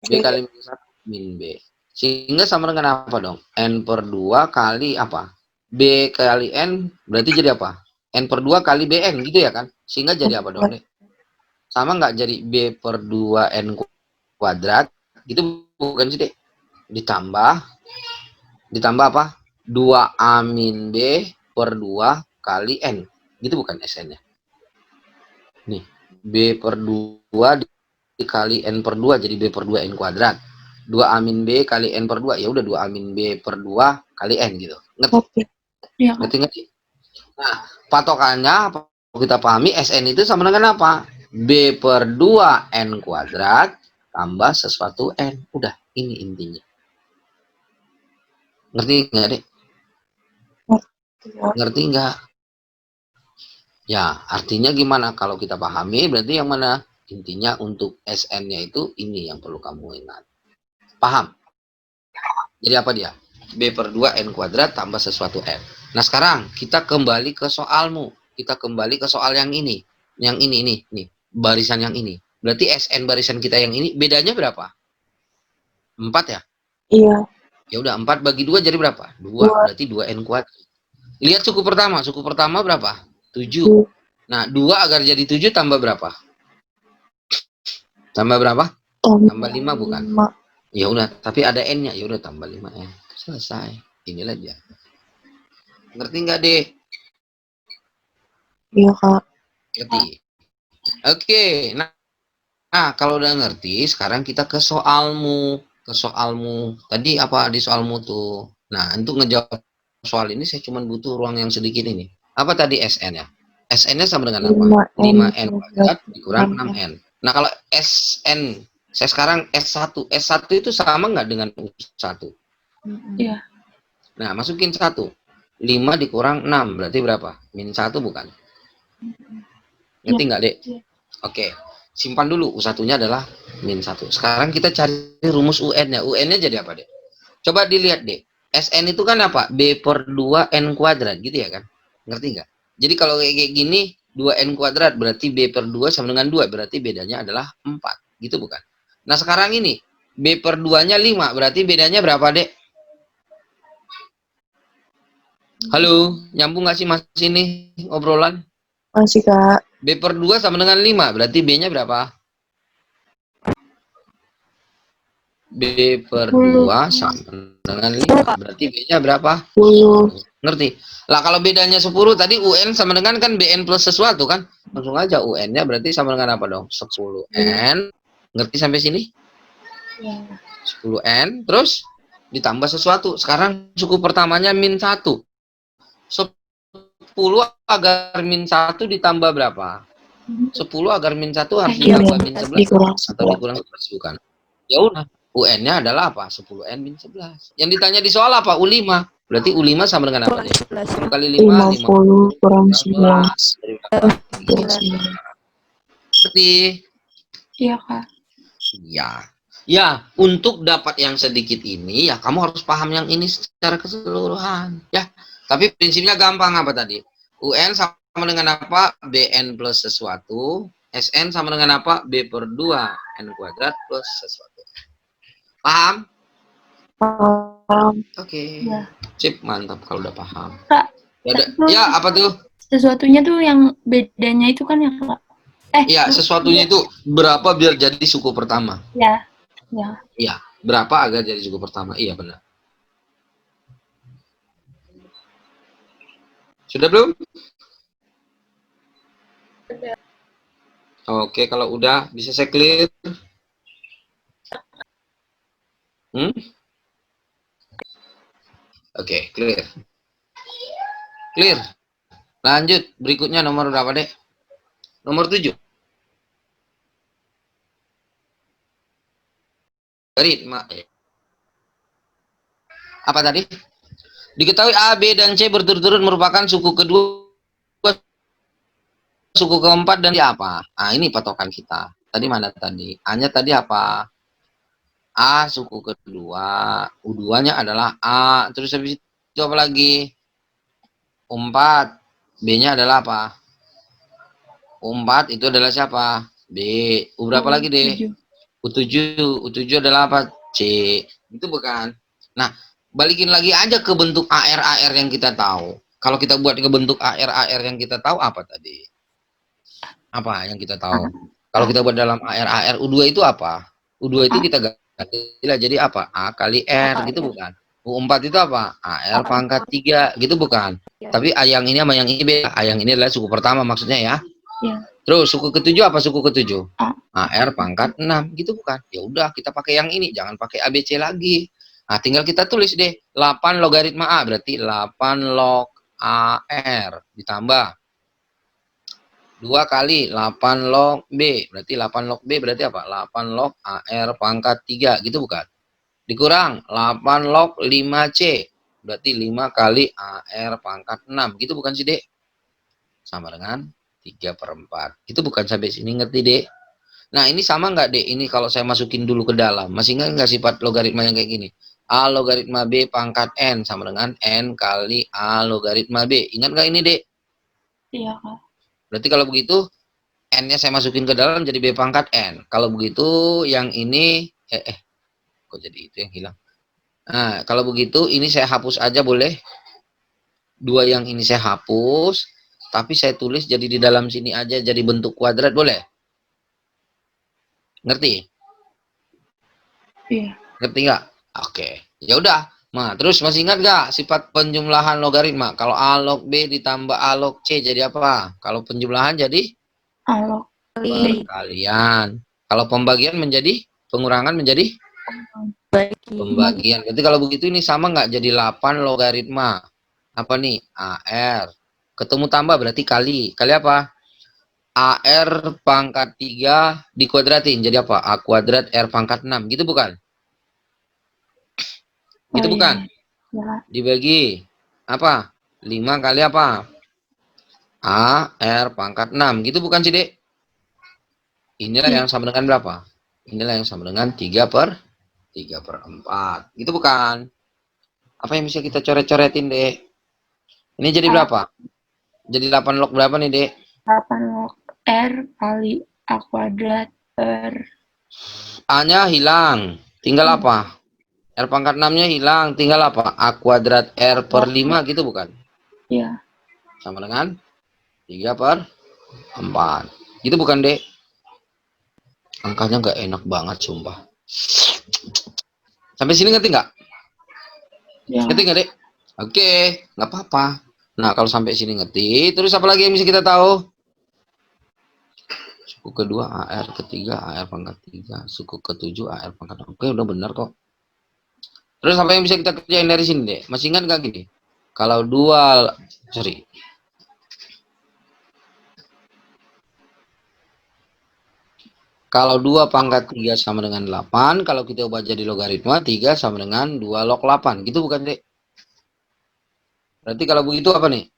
B kali min 1 min B. Sehingga sama dengan apa dong? N per 2 kali apa? B kali N berarti jadi apa? N per 2 kali BN gitu ya kan? Sehingga jadi apa dong, Dek? Sama nggak jadi B per 2 N kuadrat? Gitu bukan sih, Dek? Ditambah apa? 2A min B per 2 kali N. Gitu bukan SN-nya? Nih, B per 2 dikali N per 2 jadi B per 2 N kuadrat. 2A min B kali N per 2. Ya udah 2A min B per 2 kali N gitu. Ngerti? Iya, Kak. Ngerti? Nah, patokannya kita pahami SN itu sama dengan apa? B per 2 N kuadrat tambah sesuatu N. Udah, ini intinya. Ngerti nggak, Dek? Ngerti nggak? Ya, artinya gimana? Kalau kita pahami, berarti yang mana? Intinya untuk SN-nya itu ini yang perlu kamu ingat. Paham? Jadi apa dia? B per 2 N kuadrat tambah sesuatu N. Nah, sekarang kita kembali ke soalmu. kita kembali ke soal yang ini. Yang ini, nih. Barisan yang ini. Berarti SN barisan kita yang ini bedanya berapa? 4 ya? Iya. Ya udah 4 bagi 2 jadi berapa? 2. Dua. Berarti 2N kuadrat. Lihat suku pertama. Suku pertama berapa? 7. Tujuh. Nah, 2 agar jadi 7 tambah berapa? Tambah berapa? Tambah 5 bukan? 5. Ya udah, tapi ada N-nya. Ya udah tambah 5N. Selesai. Inilah dia. Ngerti nggak, Dek? Iya, Kak. Ngerti. Oke. Nah, kalau udah ngerti, sekarang kita ke soalmu. Tadi apa di soalmu tuh? Nah, untuk ngejawab soal ini saya cuma butuh ruang yang sedikit ini. Apa tadi SN ya? SN-nya sama dengan apa? 5N kuadrat dikurang 6N. Nah, kalau SN, saya sekarang S1. S1 itu sama nggak dengan U1? Iya. Nah, masukin 1. 5 dikurang 6, berarti berapa? Min 1 bukan? Ngerti nggak, Dek? Iya. Oke. Simpan dulu. U1-nya adalah min 1. Sekarang kita cari rumus UN-nya. UN-nya jadi apa, Dek? Coba dilihat, Dek. SN itu kan apa? B per 2N kuadrat, gitu ya kan? Ngerti nggak? Jadi kalau kayak gini, 2N kuadrat berarti B per 2 sama dengan 2. Berarti bedanya adalah 4. Gitu bukan? Nah, sekarang ini, B per 2-nya 5. Berarti bedanya berapa, Dek? Halo, nyambung nggak sih mas ini obrolan? Masih, Kak. B per 2 sama dengan 5. Berarti B-nya berapa? B per 2 sama dengan 5. Berarti B-nya berapa? 10. Ngerti? Lah kalau bedanya 10 tadi UN sama dengan kan BN plus sesuatu kan? Langsung aja UN-nya berarti sama dengan apa dong? 10N. Ngerti sampai sini? Iya. 10N. Terus ditambah sesuatu. Sekarang suku pertamanya min 1. 10 agar min 1 ditambah berapa? 10 agar min 1 harus ditambah min 11 Dikurang atau dikurang 11 bukan? Ya udah, UN-nya adalah apa? 10N min 11. Yang ditanya di soal apa? U5. Berarti U5 sama dengan apa? 10 kali 5, 50 kurang 11. Dari berapa? Kurang 9. Seperti Iya, Kak. ya. Ya, untuk dapat yang sedikit ini ya kamu harus paham yang ini secara keseluruhan, ya. Tapi prinsipnya gampang apa tadi? UN sama dengan apa? BN plus sesuatu. SN sama dengan apa? B per 2 N kuadrat plus sesuatu. Paham? Paham. Oke. Iya. Sip, mantap kalau udah paham. Kak, Ya, apa tuh? sesuatunya tuh yang bedanya itu kan ya, Kak? Ya, sesuatunya itu berapa biar jadi suku pertama? Ya. Ya. Iya, berapa agar jadi suku pertama? Iya, benar. Sudah belum? Oke, kalau udah bisa saya clear. Oke, clear. Clear. Lanjut, berikutnya nomor berapa, Dek? Nomor 7. Apa tadi? Diketahui A, B, dan C berturut-turut merupakan suku kedua, suku keempat, dan apa? Ah, ini patokan kita. Tadi mana tadi? A-nya tadi apa? A suku kedua, U2-nya adalah A. Terus habis itu apa lagi? U4. B-nya adalah apa? U4 itu adalah siapa? B. U berapa lagi deh? U7. U7 adalah apa? C. Itu bukan? Nah, balikin lagi aja ke bentuk AR yang kita tahu. Kalau kita buat ke bentuk AR yang kita tahu apa tadi? Apa yang kita tahu? Kalau kita buat dalam AR U2 itu apa? U2 itu kita ganti lah jadi apa? A kali R gitu bukan? U4 itu apa? AR pangkat 3 gitu bukan? Tapi A yang ini sama yang ini beda. A yang ini adalah suku pertama maksudnya ya. Ya. Terus suku ketujuh apa suku ketujuh? AR pangkat 6 gitu bukan? Ya udah kita pakai yang ini, jangan pakai ABC lagi. Nah, tinggal kita tulis deh 8 logaritma A berarti 8 log AR ditambah 2 kali 8 log B berarti 8 log B berarti apa? 8 log AR pangkat 3 gitu bukan? Dikurang 8 log 5C berarti 5 kali AR pangkat 6 gitu bukan sih, Dek? Sama dengan 3/4. Itu bukan sampai sini, ngerti, Dek? Nah, ini sama nggak, Dek? Ini kalau saya masukin dulu ke dalam. Masih nggak sifat logaritma yang kayak gini? A logaritma B pangkat N sama dengan N kali A logaritma B. Ingat nggak ini, Dek? Iya, Kak. Berarti kalau begitu, N-nya saya masukin ke dalam jadi B pangkat N. Kalau begitu, yang ini, kok jadi itu yang hilang? Nah, kalau begitu, ini saya hapus aja boleh. 2 yang ini saya hapus, tapi saya tulis jadi di dalam sini aja, jadi bentuk kuadrat, boleh? Ngerti? Iya. Ngerti nggak? Oke, ya udah. Nah, terus masih ingat nggak sifat penjumlahan logaritma? Kalau A log B ditambah A log C jadi apa? Kalau penjumlahan jadi Alok. perkalian. Kalau pembagian menjadi pengurangan menjadi pembagian. Berarti kalau begitu ini sama nggak jadi 8 logaritma? Apa nih? AR. Ketemu tambah berarti kali. Kali apa? AR pangkat 3 dikuadratin. Jadi apa? A kuadrat R pangkat 6. Gitu bukan? Gitu bukan? Ya. Dibagi apa? 5 kali apa? A R pangkat 6. Gitu bukan sih, Dek? Inilah yang sama dengan berapa? Inilah yang sama dengan 3/4. Gitu bukan? Apa yang bisa kita coret-coretin, Dek? Ini jadi berapa? Jadi 8 log berapa nih, Dek? 8 log R kali A kuadrat per... A-nya hilang. Tinggal apa? R pangkat 6-nya hilang. Tinggal apa? A kuadrat R per 5 gitu bukan? Iya. Sama dengan 3/4. Gitu bukan, Dek? Angkanya nggak enak banget, sumpah. Sampai sini ngerti nggak? Ya. Ngerti nggak, Dek? Oke, nggak apa-apa. Nah, kalau sampai sini ngerti, terus apa lagi yang bisa kita tahu? Suku kedua AR ketiga AR pangkat 3, suku ketujuh AR pangkat 6. Oke, udah benar kok. Terus apa yang bisa kita kerjain dari sini, Dek? Masih ingat nggak gini? Kalau Kalau 2 pangkat 3 sama dengan 8, kalau kita ubah jadi logaritma, 3 sama dengan 2 log 8. Gitu bukan, Dek? Berarti kalau begitu apa nih?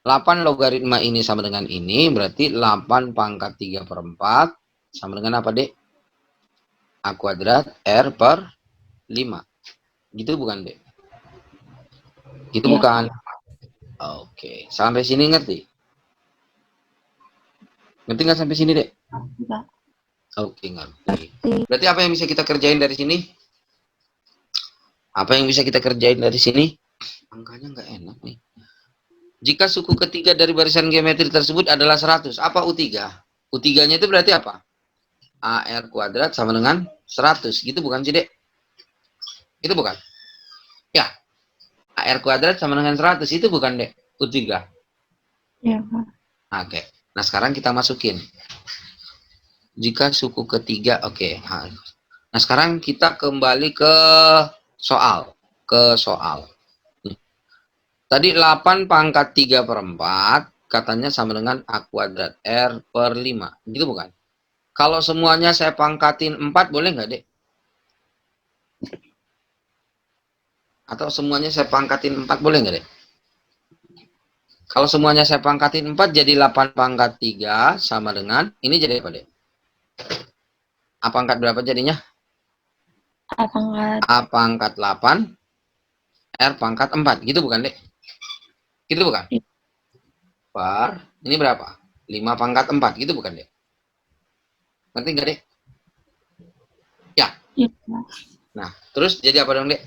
8 logaritma ini sama dengan ini, berarti 8 pangkat 3/4 sama dengan apa, Dek? A kuadrat R per 5. Gitu bukan, Dek? Gitu Ya. bukan? Oke, sampai sini ngerti? Ngerti nggak sampai sini, Dek? Enggak. Oke, ngerti. Berarti apa yang bisa kita kerjain dari sini? Apa yang bisa kita kerjain dari sini? Angkanya nggak enak nih. Jika suku ketiga dari barisan geometri tersebut adalah 100, apa U3? U3-nya itu berarti apa? AR kuadrat sama dengan 100. Gitu bukan sih, Dek? Itu bukan? Ya. AR kuadrat sama dengan 100. Itu bukan, Dek? U3. Iya, Kak. Oke. Nah, sekarang kita masukin. Jika suku ketiga, oke. Nah, sekarang kita kembali ke soal. Tadi 8 pangkat 3/4 katanya sama dengan A kuadrat R per 5. Gitu bukan? Kalau semuanya saya pangkatin 4, boleh nggak, Dek? Atau semuanya saya pangkatin 4, boleh nggak, Dek? Kalau semuanya saya pangkatin 4, jadi 8 pangkat 3 sama dengan, ini jadi apa, Dek? A pangkat berapa jadinya? A pangkat. A pangkat 8, R pangkat 4. Gitu bukan, Dek? Gitu bukan? Iya. Per, ini berapa? 5 pangkat 4. Gitu bukan, Dek? Ngerti nggak, Dek? Ya. Iya. Nah, terus jadi apa dong, Dek?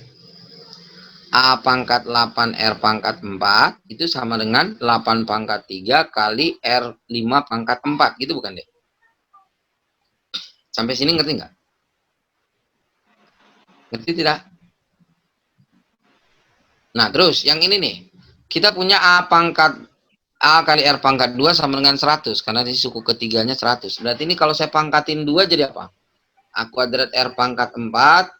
A pangkat 8 R pangkat 4 itu sama dengan 8 pangkat 3 kali R 5 pangkat 4. Gitu bukan, Dek? Sampai sini ngerti nggak? Ngerti tidak? Nah, terus yang ini nih. Kita punya A kali R pangkat 2 sama dengan 100. Karena di suku ketiganya 100. Berarti ini kalau saya pangkatin 2 jadi apa? A kuadrat R pangkat 4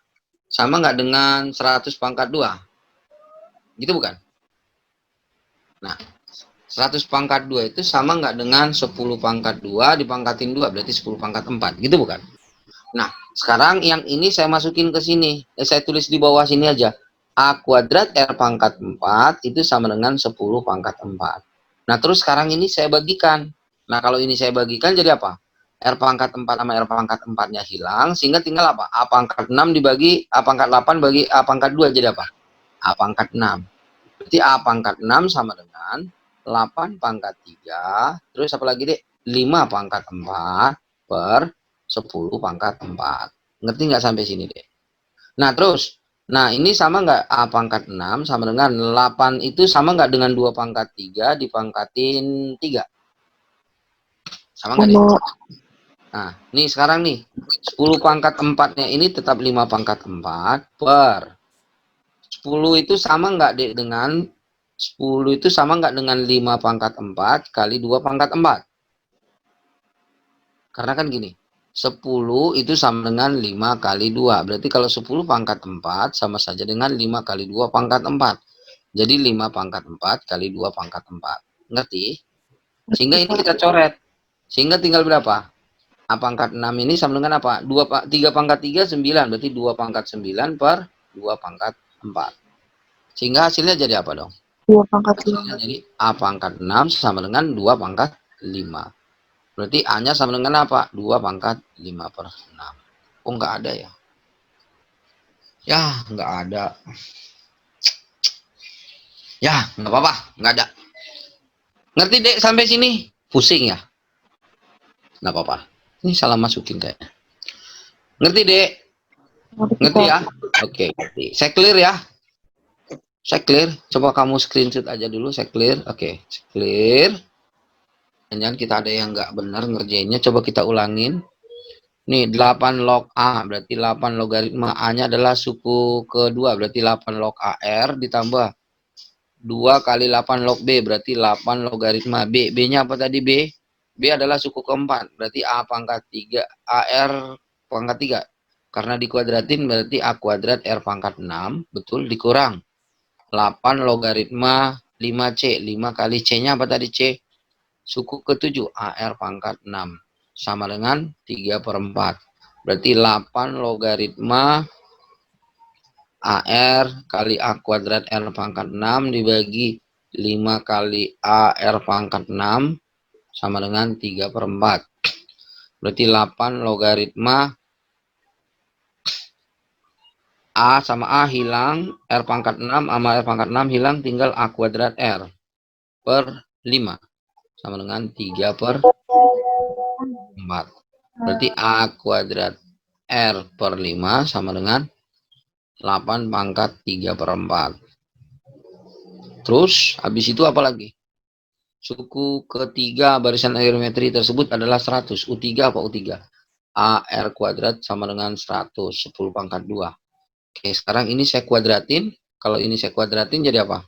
sama nggak dengan 100 pangkat 2? Gitu bukan? Nah, 100 pangkat 2 itu sama nggak dengan 10 pangkat 2 dipangkatin 2, berarti 10 pangkat 4. Gitu bukan? Nah, sekarang yang ini saya masukin ke sini. Saya tulis di bawah sini aja. A kuadrat R pangkat 4 itu sama dengan 10 pangkat 4. Nah, terus sekarang ini saya bagikan. Nah, kalau ini saya bagikan jadi apa? R pangkat 4 sama R pangkat 4-nya hilang, sehingga tinggal apa? A pangkat 6 dibagi A pangkat 8 bagi A pangkat 2 jadi apa? A pangkat 6. Berarti A pangkat 6 sama dengan 8 pangkat 3, terus apa lagi, Dek? 5 pangkat 4 per 10 pangkat 4. Ngerti nggak sampai sini, Dek? Nah, terus. Nah, ini sama nggak A pangkat 6 sama dengan 8 itu sama nggak dengan 2 pangkat 3 dipangkatin 3? Sama nggak, Dek? Sama. Nah, nih sekarang nih. 10 pangkat 4-nya ini tetap 5 pangkat 4 per 10 itu sama nggak, Dek, dengan 10 itu sama nggak dengan 5 pangkat 4 kali 2 pangkat 4? Karena kan gini, 10 itu sama dengan 5 kali 2. Berarti kalau 10 pangkat 4 sama saja dengan 5 kali 2 pangkat 4. Jadi 5 pangkat 4 kali 2 pangkat 4. Ngerti? Sehingga ini kita coret. Sehingga tinggal berapa? A pangkat 6 ini sama dengan apa? 3 pangkat 3, 9. Berarti 2 pangkat 9 per 2 pangkat 4. Sehingga hasilnya jadi apa dong? 2 pangkat 5. Jadi A pangkat 6 sama dengan 2 pangkat 5. Berarti A-nya sama dengan apa? 2 pangkat 5 per 6. Oh, nggak ada ya? Ya, nggak ada. Ya, nggak apa-apa. Nggak ada. Ngerti, Dek, sampai sini? Pusing ya? Nggak apa-apa. Ini salah masukin kayaknya. Ngerti, Dek? Ngerti ya? Oke, ngerti. Saya clear ya? Saya clear. Coba kamu screenshot aja dulu. Saya clear. Oke, saya clear. Jangan kita ada yang nggak benar ngerjainnya. Coba kita ulangin. Nih, 8 log A. Berarti 8 logaritma A-nya adalah suku kedua. Berarti 8 log AR ditambah 2 kali 8 log B. Berarti 8 logaritma B. B-nya apa tadi, B? B adalah suku keempat. Berarti A pangkat 3. AR pangkat 3. Karena dikuadratin berarti A kuadrat R pangkat 6. Betul, dikurang 8 logaritma 5C. 5 kali C-nya apa tadi, C? Suku ke-7, AR pangkat 6. Sama dengan 3 per 4. Berarti 8 logaritma AR kali A kuadrat R pangkat 6 dibagi 5 kali AR pangkat 6 sama dengan 3 per 4. Berarti 8 logaritma A sama A hilang, R pangkat 6 sama R pangkat 6 hilang, tinggal A kuadrat R per 5. Sama dengan 3 per 4. Berarti A kuadrat R per 5 sama dengan 8 pangkat 3 per 4. Terus, habis itu apa lagi? Suku ketiga barisan geometri tersebut adalah 100. U3 apa U3? AR kuadrat sama dengan 100. 10 pangkat 2. Oke, sekarang ini saya kuadratin. Kalau ini saya kuadratin jadi apa?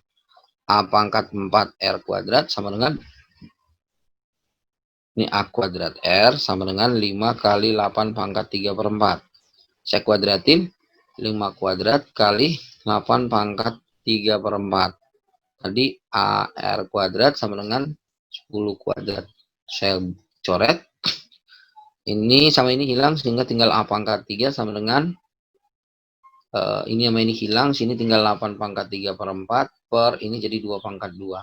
A pangkat 4 R kuadrat sama dengan ini A kuadrat R sama dengan 5 kali 8 pangkat 3 per 4. Saya kuadratin 5 kuadrat kali 8 pangkat 3 per 4. Tadi AR kuadrat sama dengan 10 kuadrat. Saya coret. Ini sama ini hilang sehingga tinggal A pangkat 3 sama dengan ini sama ini hilang. Sini tinggal 8 pangkat 3 per 4 per ini jadi 2 pangkat 2.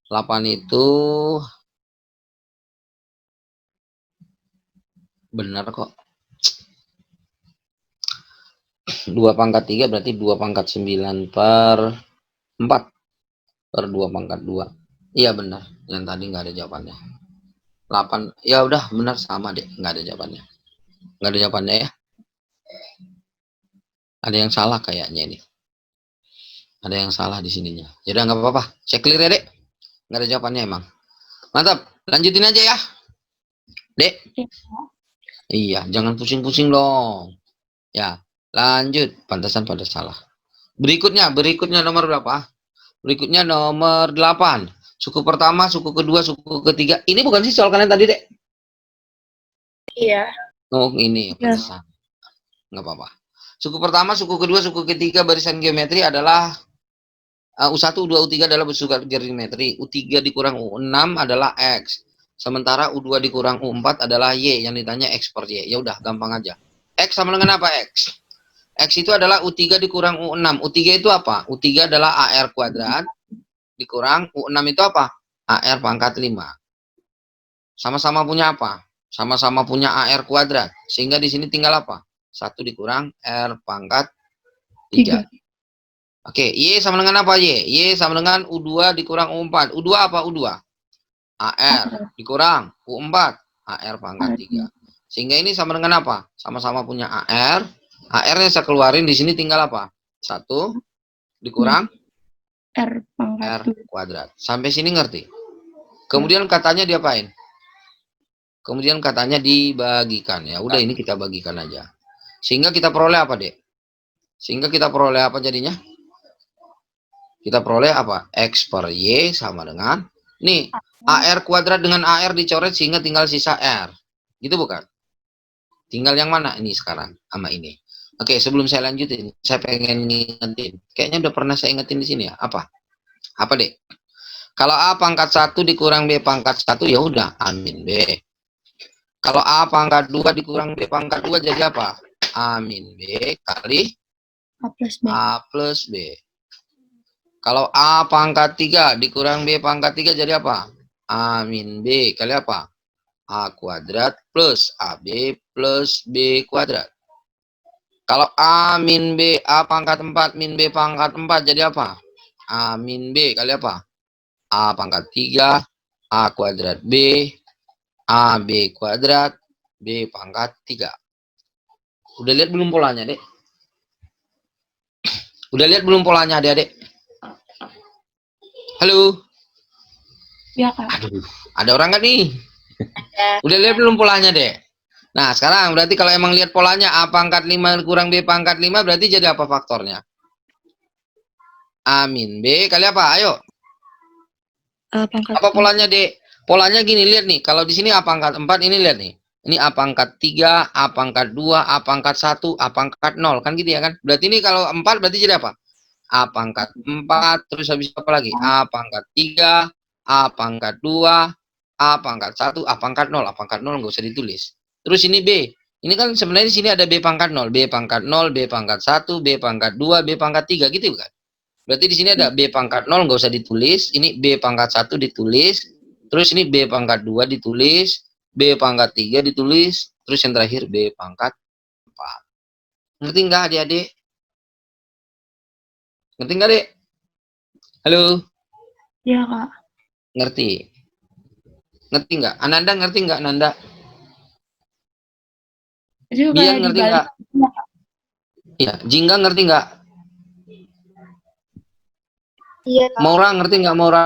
8 itu benar kok. 2 pangkat 3 berarti 2 pangkat 9 per 4 per 2 pangkat 2. Iya benar. Yang tadi nggak ada jawabannya. 8. Ya udah benar sama deh. Nggak ada jawabannya. Nggak ada jawabannya ya. Ada yang salah kayaknya ini. Ada yang salah di sininya. Ya udah nggak apa-apa. Saya clear ya, Dek. Nggak ada jawabannya emang. Mantap. Lanjutin aja ya. Dek. Iya, jangan pusing-pusing dong. Ya, lanjut. Pantasan pada salah. Berikutnya nomor berapa? Berikutnya nomor 8. Suku pertama, suku kedua, suku ketiga. Ini bukan sih soal kalian tadi, Dek? Iya. Oh, ini. Pantasan. Nggak apa-apa. Suku pertama, suku kedua, suku ketiga barisan geometri adalah U1, U2, U3 adalah barisan geometri. U3 dikurang U6 adalah X. Sementara U2 dikurang U4 adalah Y. Yang ditanya X per Y. Ya udah, gampang aja. X sama dengan apa X? X itu adalah U3 dikurang U6. U3 itu apa? U3 adalah AR kuadrat dikurang U6 itu apa? AR pangkat 5. Sama-sama punya apa? Sama-sama punya AR kuadrat. Sehingga di sini tinggal apa? 1 dikurang R pangkat 3. Oke, Y sama dengan apa Y? Y sama dengan U2 dikurang U4. U2 apa U2? AR dikurang U4. AR pangkat 3. Sehingga ini sama dengan apa? Sama-sama punya AR. AR-nya saya keluarin di sini tinggal apa? 1 dikurang R pangkat R kuadrat. Sampai sini ngerti? Kemudian katanya diapain? Kemudian katanya dibagikan. Ya udah ini kita bagikan aja. Sehingga kita peroleh apa, Dek? Sehingga kita peroleh apa jadinya? Kita peroleh apa? X per Y sama dengan nih AR kuadrat dengan AR dicoret sehingga tinggal sisa R. Gitu bukan? Tinggal yang mana ini sekarang sama ini. Oke, sebelum saya lanjutin, saya pengen ngingetin. Kayaknya udah pernah saya ingetin di sini ya. Apa? Apa, Dek? Kalau A pangkat 1 dikurang B pangkat 1 ya udah A min B. Kalau A pangkat 2 dikurang B pangkat 2 jadi apa? A min B kali A plus B. A plus B. Kalau A pangkat 3 dikurang B pangkat 3 jadi apa? A min B kali apa? A kuadrat plus AB plus B kuadrat. Kalau A min B, A pangkat 4 min B pangkat 4 jadi apa? A min B kali apa? A pangkat 3, A kuadrat B, AB kuadrat, B pangkat 3. Udah lihat belum polanya, Dek? Udah lihat belum polanya, adik-adik? Halo? Ya, Kak. Aduh, ada orang nggak nih? Udah lihat belum polanya, Dek? Nah, sekarang berarti kalau emang lihat polanya A pangkat 5 kurang B pangkat 5 berarti jadi apa faktornya? A min B kali apa? Ayo. Apa polanya, Dek? Polanya gini, lihat nih. Kalau di sini A pangkat 4, ini lihat nih. Ini A pangkat 3, A pangkat 2, A pangkat 1, A pangkat 0. Kan gitu ya kan? Berarti ini kalau 4 berarti jadi apa? A pangkat 4, terus habis apa lagi? A pangkat 3, A pangkat 2, A pangkat 1, A pangkat 0. A pangkat 0 nggak usah ditulis. Terus ini B. Ini kan sebenarnya di sini ada B pangkat 0, B pangkat 0, B pangkat 1, B pangkat 2, B pangkat 3 gitu kan? Berarti di sini ada B pangkat 0 nggak usah ditulis, ini B pangkat 1 ditulis, terus ini B pangkat 2 ditulis, B pangkat 3 ditulis, terus yang terakhir B pangkat 4. Ngerti nggak adik-adik? Ngerti nggak, Dek? Halo? Ya, Kak. Ngerti? Ngerti nggak? Ananda ngerti nggak, Nanda? Itu Bian kayak ngerti dibalik. nggak? Iya. Jingga ngerti nggak? Iya. Maura ngerti nggak, Maura?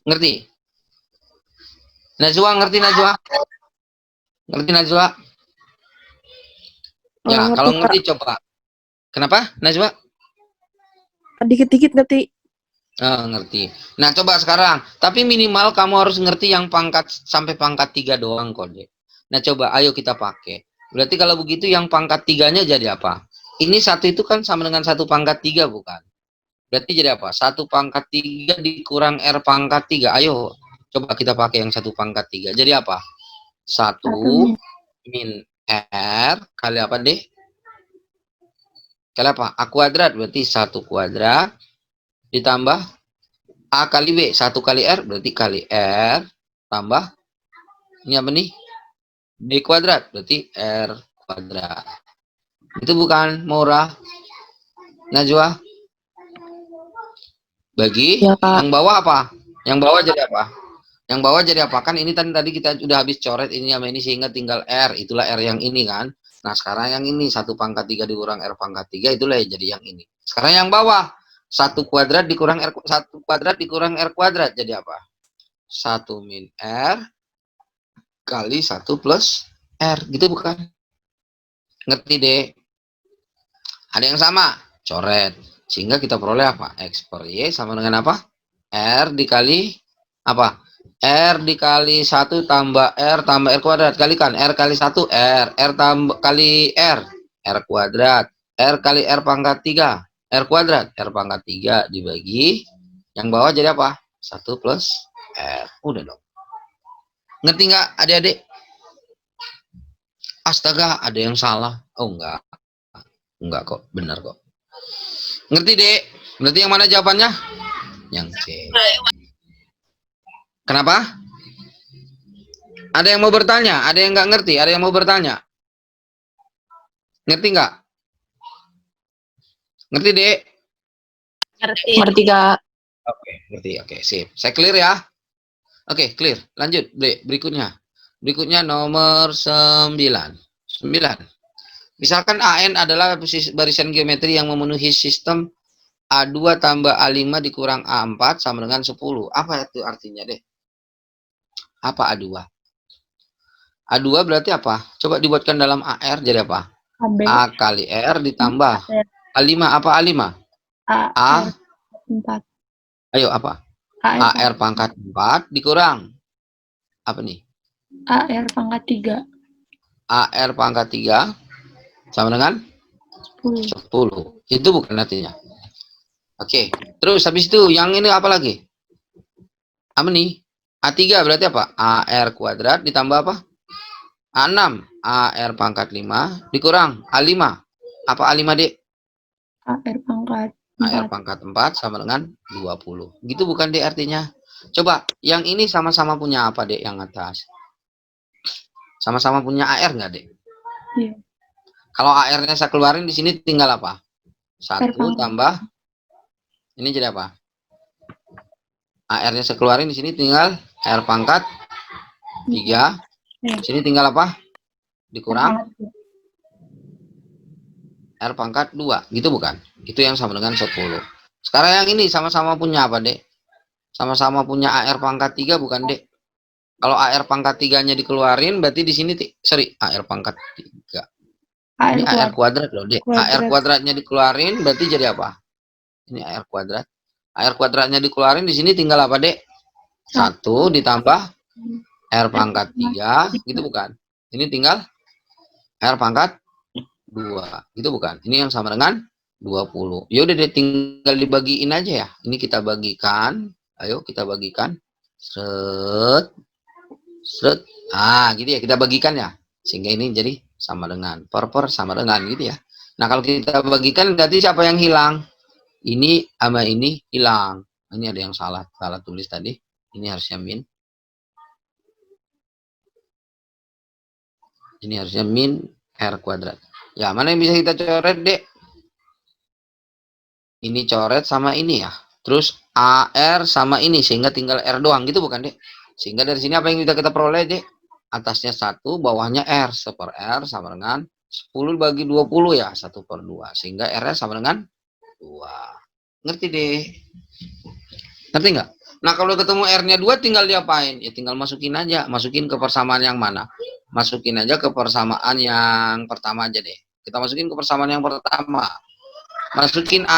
Ngerti? Najwa ngerti, Najwa? Ngerti, Najwa? Ya, ngerti, kalau Kak. ngerti coba. Kenapa, Najwa? Dikit-dikit ngerti. Oh, ngerti. Nah, coba sekarang. Tapi minimal kamu harus ngerti yang pangkat sampai pangkat 3 doang kok, Dek. Nah, coba ayo kita pakai. Berarti kalau begitu yang pangkat 3-nya jadi apa? Ini satu itu kan sama dengan 1 pangkat 3, bukan? Berarti jadi apa? 1 pangkat 3 dikurang R pangkat 3. Ayo, coba kita pakai yang 1 pangkat 3. Jadi apa? 1 min R kali apa, Dek? Kali apa? A kuadrat. Berarti 1 kuadrat ditambah A kali B. 1 kali R berarti kali R tambah ini apa nih? B kuadrat berarti R kuadrat. Itu bukan, Maura? Najwa? Bagi Ya, Kak. yang bawah apa? Yang bawah jadi apa? Yang bawah jadi apa? Kan ini tadi kita udah habis coret ini sama ini sehingga tinggal R. Itulah R yang ini kan. Nah, sekarang yang ini 1 pangkat 3 dikurang R pangkat 3 itulah yang jadi yang ini. Sekarang yang bawah 1 kuadrat dikurang R 1 kuadrat dikurang R kuadrat jadi apa? 1 min R kali 1 plus R. Gitu bukan? Ngerti, Dek? Ada yang sama? Coret. Sehingga kita peroleh apa? X per Y sama dengan apa? R dikali apa? R dikali 1 tambah R kuadrat. Kalikan R kali 1 R. R tambah kali R. R kuadrat. R kali R pangkat 3. R kuadrat. R pangkat 3 dibagi. Yang bawah jadi apa? 1 plus R. Udah dong. Ngerti nggak adik-adik? Astaga, ada yang salah. Oh, enggak. Enggak kok. Benar kok. Ngerti, Dek? Berarti yang mana jawabannya? Yang C. Kenapa? Ada yang mau bertanya? Ada yang nggak ngerti? Ada yang mau bertanya? Ngerti nggak? Ngerti, Dek? Ngerti, Kak. Oke, ngerti. Oke, sip. Saya clear ya. Oke, clear. Lanjut, Dek. Berikutnya. Berikutnya nomor 9. 9. Misalkan AN adalah barisan geometri yang memenuhi sistem A2 tambah A5 dikurang A4 sama dengan 10. Apa itu artinya, Dek? Apa A2? A2 berarti apa? Coba dibuatkan dalam AR jadi apa? AB. A kali R ditambah A5. Apa A5? A. 4. Ayo apa? AR pangkat 4 dikurang. Apa nih? AR pangkat 3. AR pangkat 3 sama dengan 10. 10. Itu bukan artinya. Oke. Terus habis itu yang ini apa lagi? Apa nih? A3 berarti apa? AR kuadrat ditambah apa? A6. AR pangkat 5 dikurang A5. Apa A5, Dek? AR pangkat 4. AR pangkat 4 sama dengan 20. Gitu bukan, Dek, artinya? Coba, yang ini sama-sama punya apa, Dek, yang atas? Sama-sama punya AR nggak, Dek? Iya. Kalau AR-nya saya keluarin di sini tinggal apa? 1 tambah ini jadi apa? AR-nya saya keluarin di sini tinggal R pangkat 3. Di sini tinggal apa? Dikurang R pangkat 2. Gitu bukan? Itu yang sama dengan 10. Sekarang yang ini sama-sama punya apa, Dek? Sama-sama punya AR pangkat 3 bukan, Dek? Kalau AR pangkat 3-nya dikeluarin berarti di sini AR pangkat 3. Ini AR kuadrat loh, Dek. AR kuadratnya dikeluarin berarti jadi apa? Ini AR kuadrat. AR kuadratnya dikeluarin di sini tinggal apa, Dek? 1 ditambah R pangkat 3, gitu bukan? Ini tinggal R pangkat 2, gitu bukan? Ini yang sama dengan 20. Ya udah deh, tinggal dibagiin aja ya. Ini kita bagikan. Ayo kita bagikan. Seret. Seret. Ah, gitu ya. Kita bagikan ya. Sehingga ini jadi sama dengan per sama dengan gitu ya. Nah, kalau kita bagikan berarti siapa yang hilang? Ini sama ini hilang. Ini ada yang salah tulis tadi. Ini harusnya min. Ini harusnya min R kuadrat. Ya, mana yang bisa kita coret, Dek? Ini coret sama ini ya. Terus AR sama ini sehingga tinggal R doang gitu bukan, Dek? Sehingga dari sini apa yang kita peroleh, Dek? Atasnya 1, bawahnya R. 1 per R sama dengan 10 bagi 20 ya, 1 per 2. Sehingga R sama dengan 2. Ngerti, Dek? Ngerti nggak? Nah, kalau ketemu R-nya 2 tinggal diapain? Ya tinggal masukin aja. Masukin ke persamaan yang mana? Masukin aja ke persamaan yang pertama aja deh. Kita masukin ke persamaan yang pertama. Masukin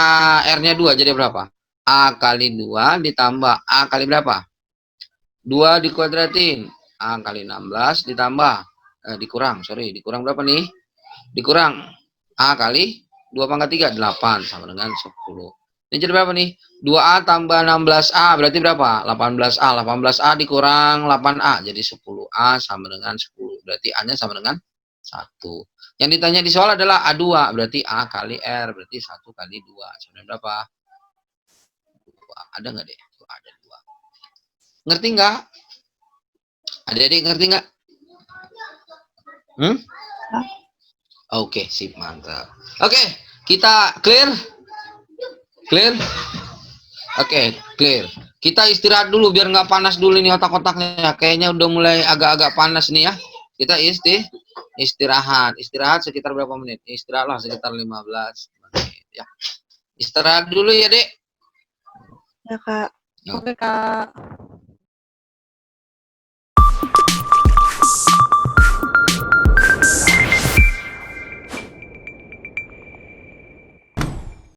R-nya 2 jadi berapa? A kali 2 ditambah A kali berapa? 2 dikuadratin. A kali 16 ditambah. Dikurang berapa nih? Dikurang A kali 2 pangkat 3, 8 sama dengan 10. Ini jadi berapa nih? 2A tambah 16A berarti berapa? 18A. 18A dikurang 8A jadi 10A sama dengan 10. Berarti A-nya sama dengan 1. Yang ditanya di soal adalah A2. Berarti A kali R. Berarti 1 kali 2. Sebenarnya berapa? 2. Ada nggak, Dek? Ada 2. Ngerti nggak? Adik-adik ngerti nggak? Oke, sip, mantap. Oke, kita clear? Clear? Oke, clear. Kita istirahat dulu biar nggak panas dulu nih otak-otaknya. Kayaknya udah mulai agak-agak panas nih ya. Kita istirahat. Istirahat sekitar berapa menit? Istirahatlah sekitar 15 menit ya. Istirahat dulu ya, Dek. Ya, Kak. Oke, Kak.